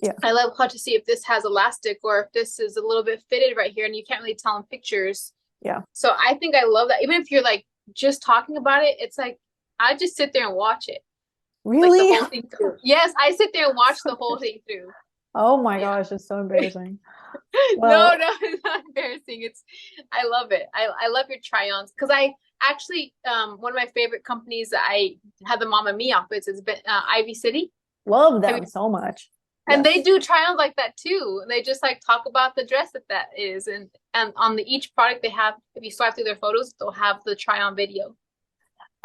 Yeah. I love how to see if this has elastic or if this is a little bit fitted right here and you can't really tell in pictures. Yeah. So I think I love that. Even if you're like just talking about it, it's like I just sit there and watch it. Like the Really? whole thing through. Yes, I sit there and watch So the whole thing through. oh my Yeah. gosh, it's so embarrassing. No, Well, no, it's not embarrassing. I love it. I love your try-ons because I actually one of my favorite companies that I had the Mama Me outfits has been Ivy City. love Have them you, so much. and they Yes. do try-ons like that too. They just like talk about the dress that is, and on each product they have. If you swipe through their photos, they'll have the try-on video.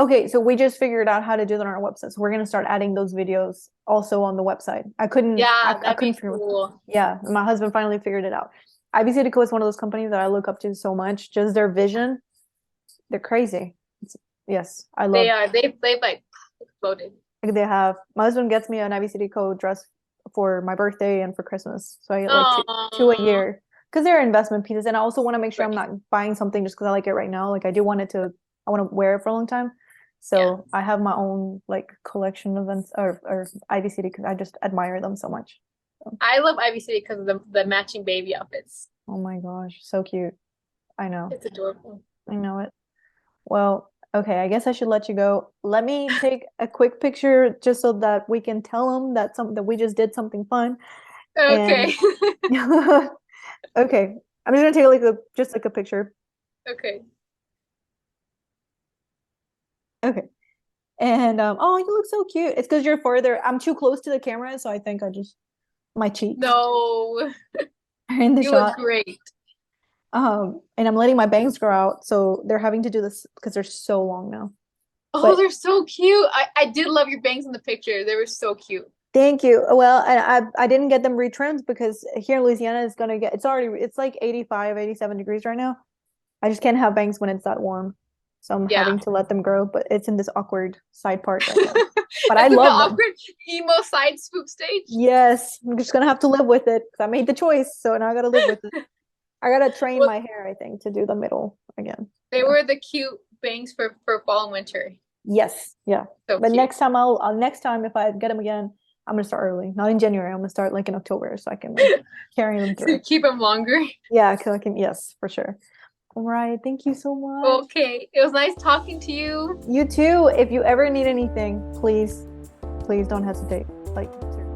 Okay, so we just figured out how to do that on our website. So we're gonna start adding those videos also on the website. Yeah, I that'd couldn't be figure. cool. Yeah, my husband finally figured it out. IBC Deco is one of those companies that I look up to so much. Just their vision, they're crazy. Yes, I They love. are. They've like exploded. Like they have. My husband gets me an IBC Deco dress for my birthday and for Christmas, so I get like two a Oh, year because they're investment pieces, and I also want to make sure I'm not buying something just because I like it right now. Like I do want it to. I want to wear it for a long time. yeah. So I have my own like collection of events or IBC because I just admire them so much. So, I love Ivy City because of the matching baby outfits. oh my gosh, so cute. I know. It's adorable. I know it. Well, okay, I guess I should let you go. Let me take a quick picture just so that we can tell them that we just did something fun. And Okay. okay, I'm just gonna take like a picture. Okay. Okay. And oh, you look so cute. It's because you're further. I'm too close to the camera, so I think I just my cheeks No, are in the you look shot. great. And I'm letting my bangs grow out, so they're having to do this because they're so long now. Oh, But they're so cute. I did love your bangs in the picture. They were so cute. thank you. Well, I didn't get them retrimmed because here in Louisiana is gonna get it's like 85, 87 degrees right now. I just can't have bangs when it's that warm. So I'm Yeah. having to let them grow, but it's in this awkward side part right now. But I It's in the love them. awkward emo side swoop stage. Yes, I'm just gonna have to live with it because I made the choice, so now I gotta live with it. I gotta train Well, my hair, I think, to do the middle again. they Yeah. were the cute bangs for fall and winter. Yes, yeah. So But cute. next time next time if I get them again, I'm gonna start early. Not in January. I'm gonna start like in October so I can like carry them To through. keep them longer. Yeah, because I can, yes, for sure. All right, thank you so much. Okay. It was nice talking to you. You too. If you ever need anything, please don't hesitate. Like, seriously.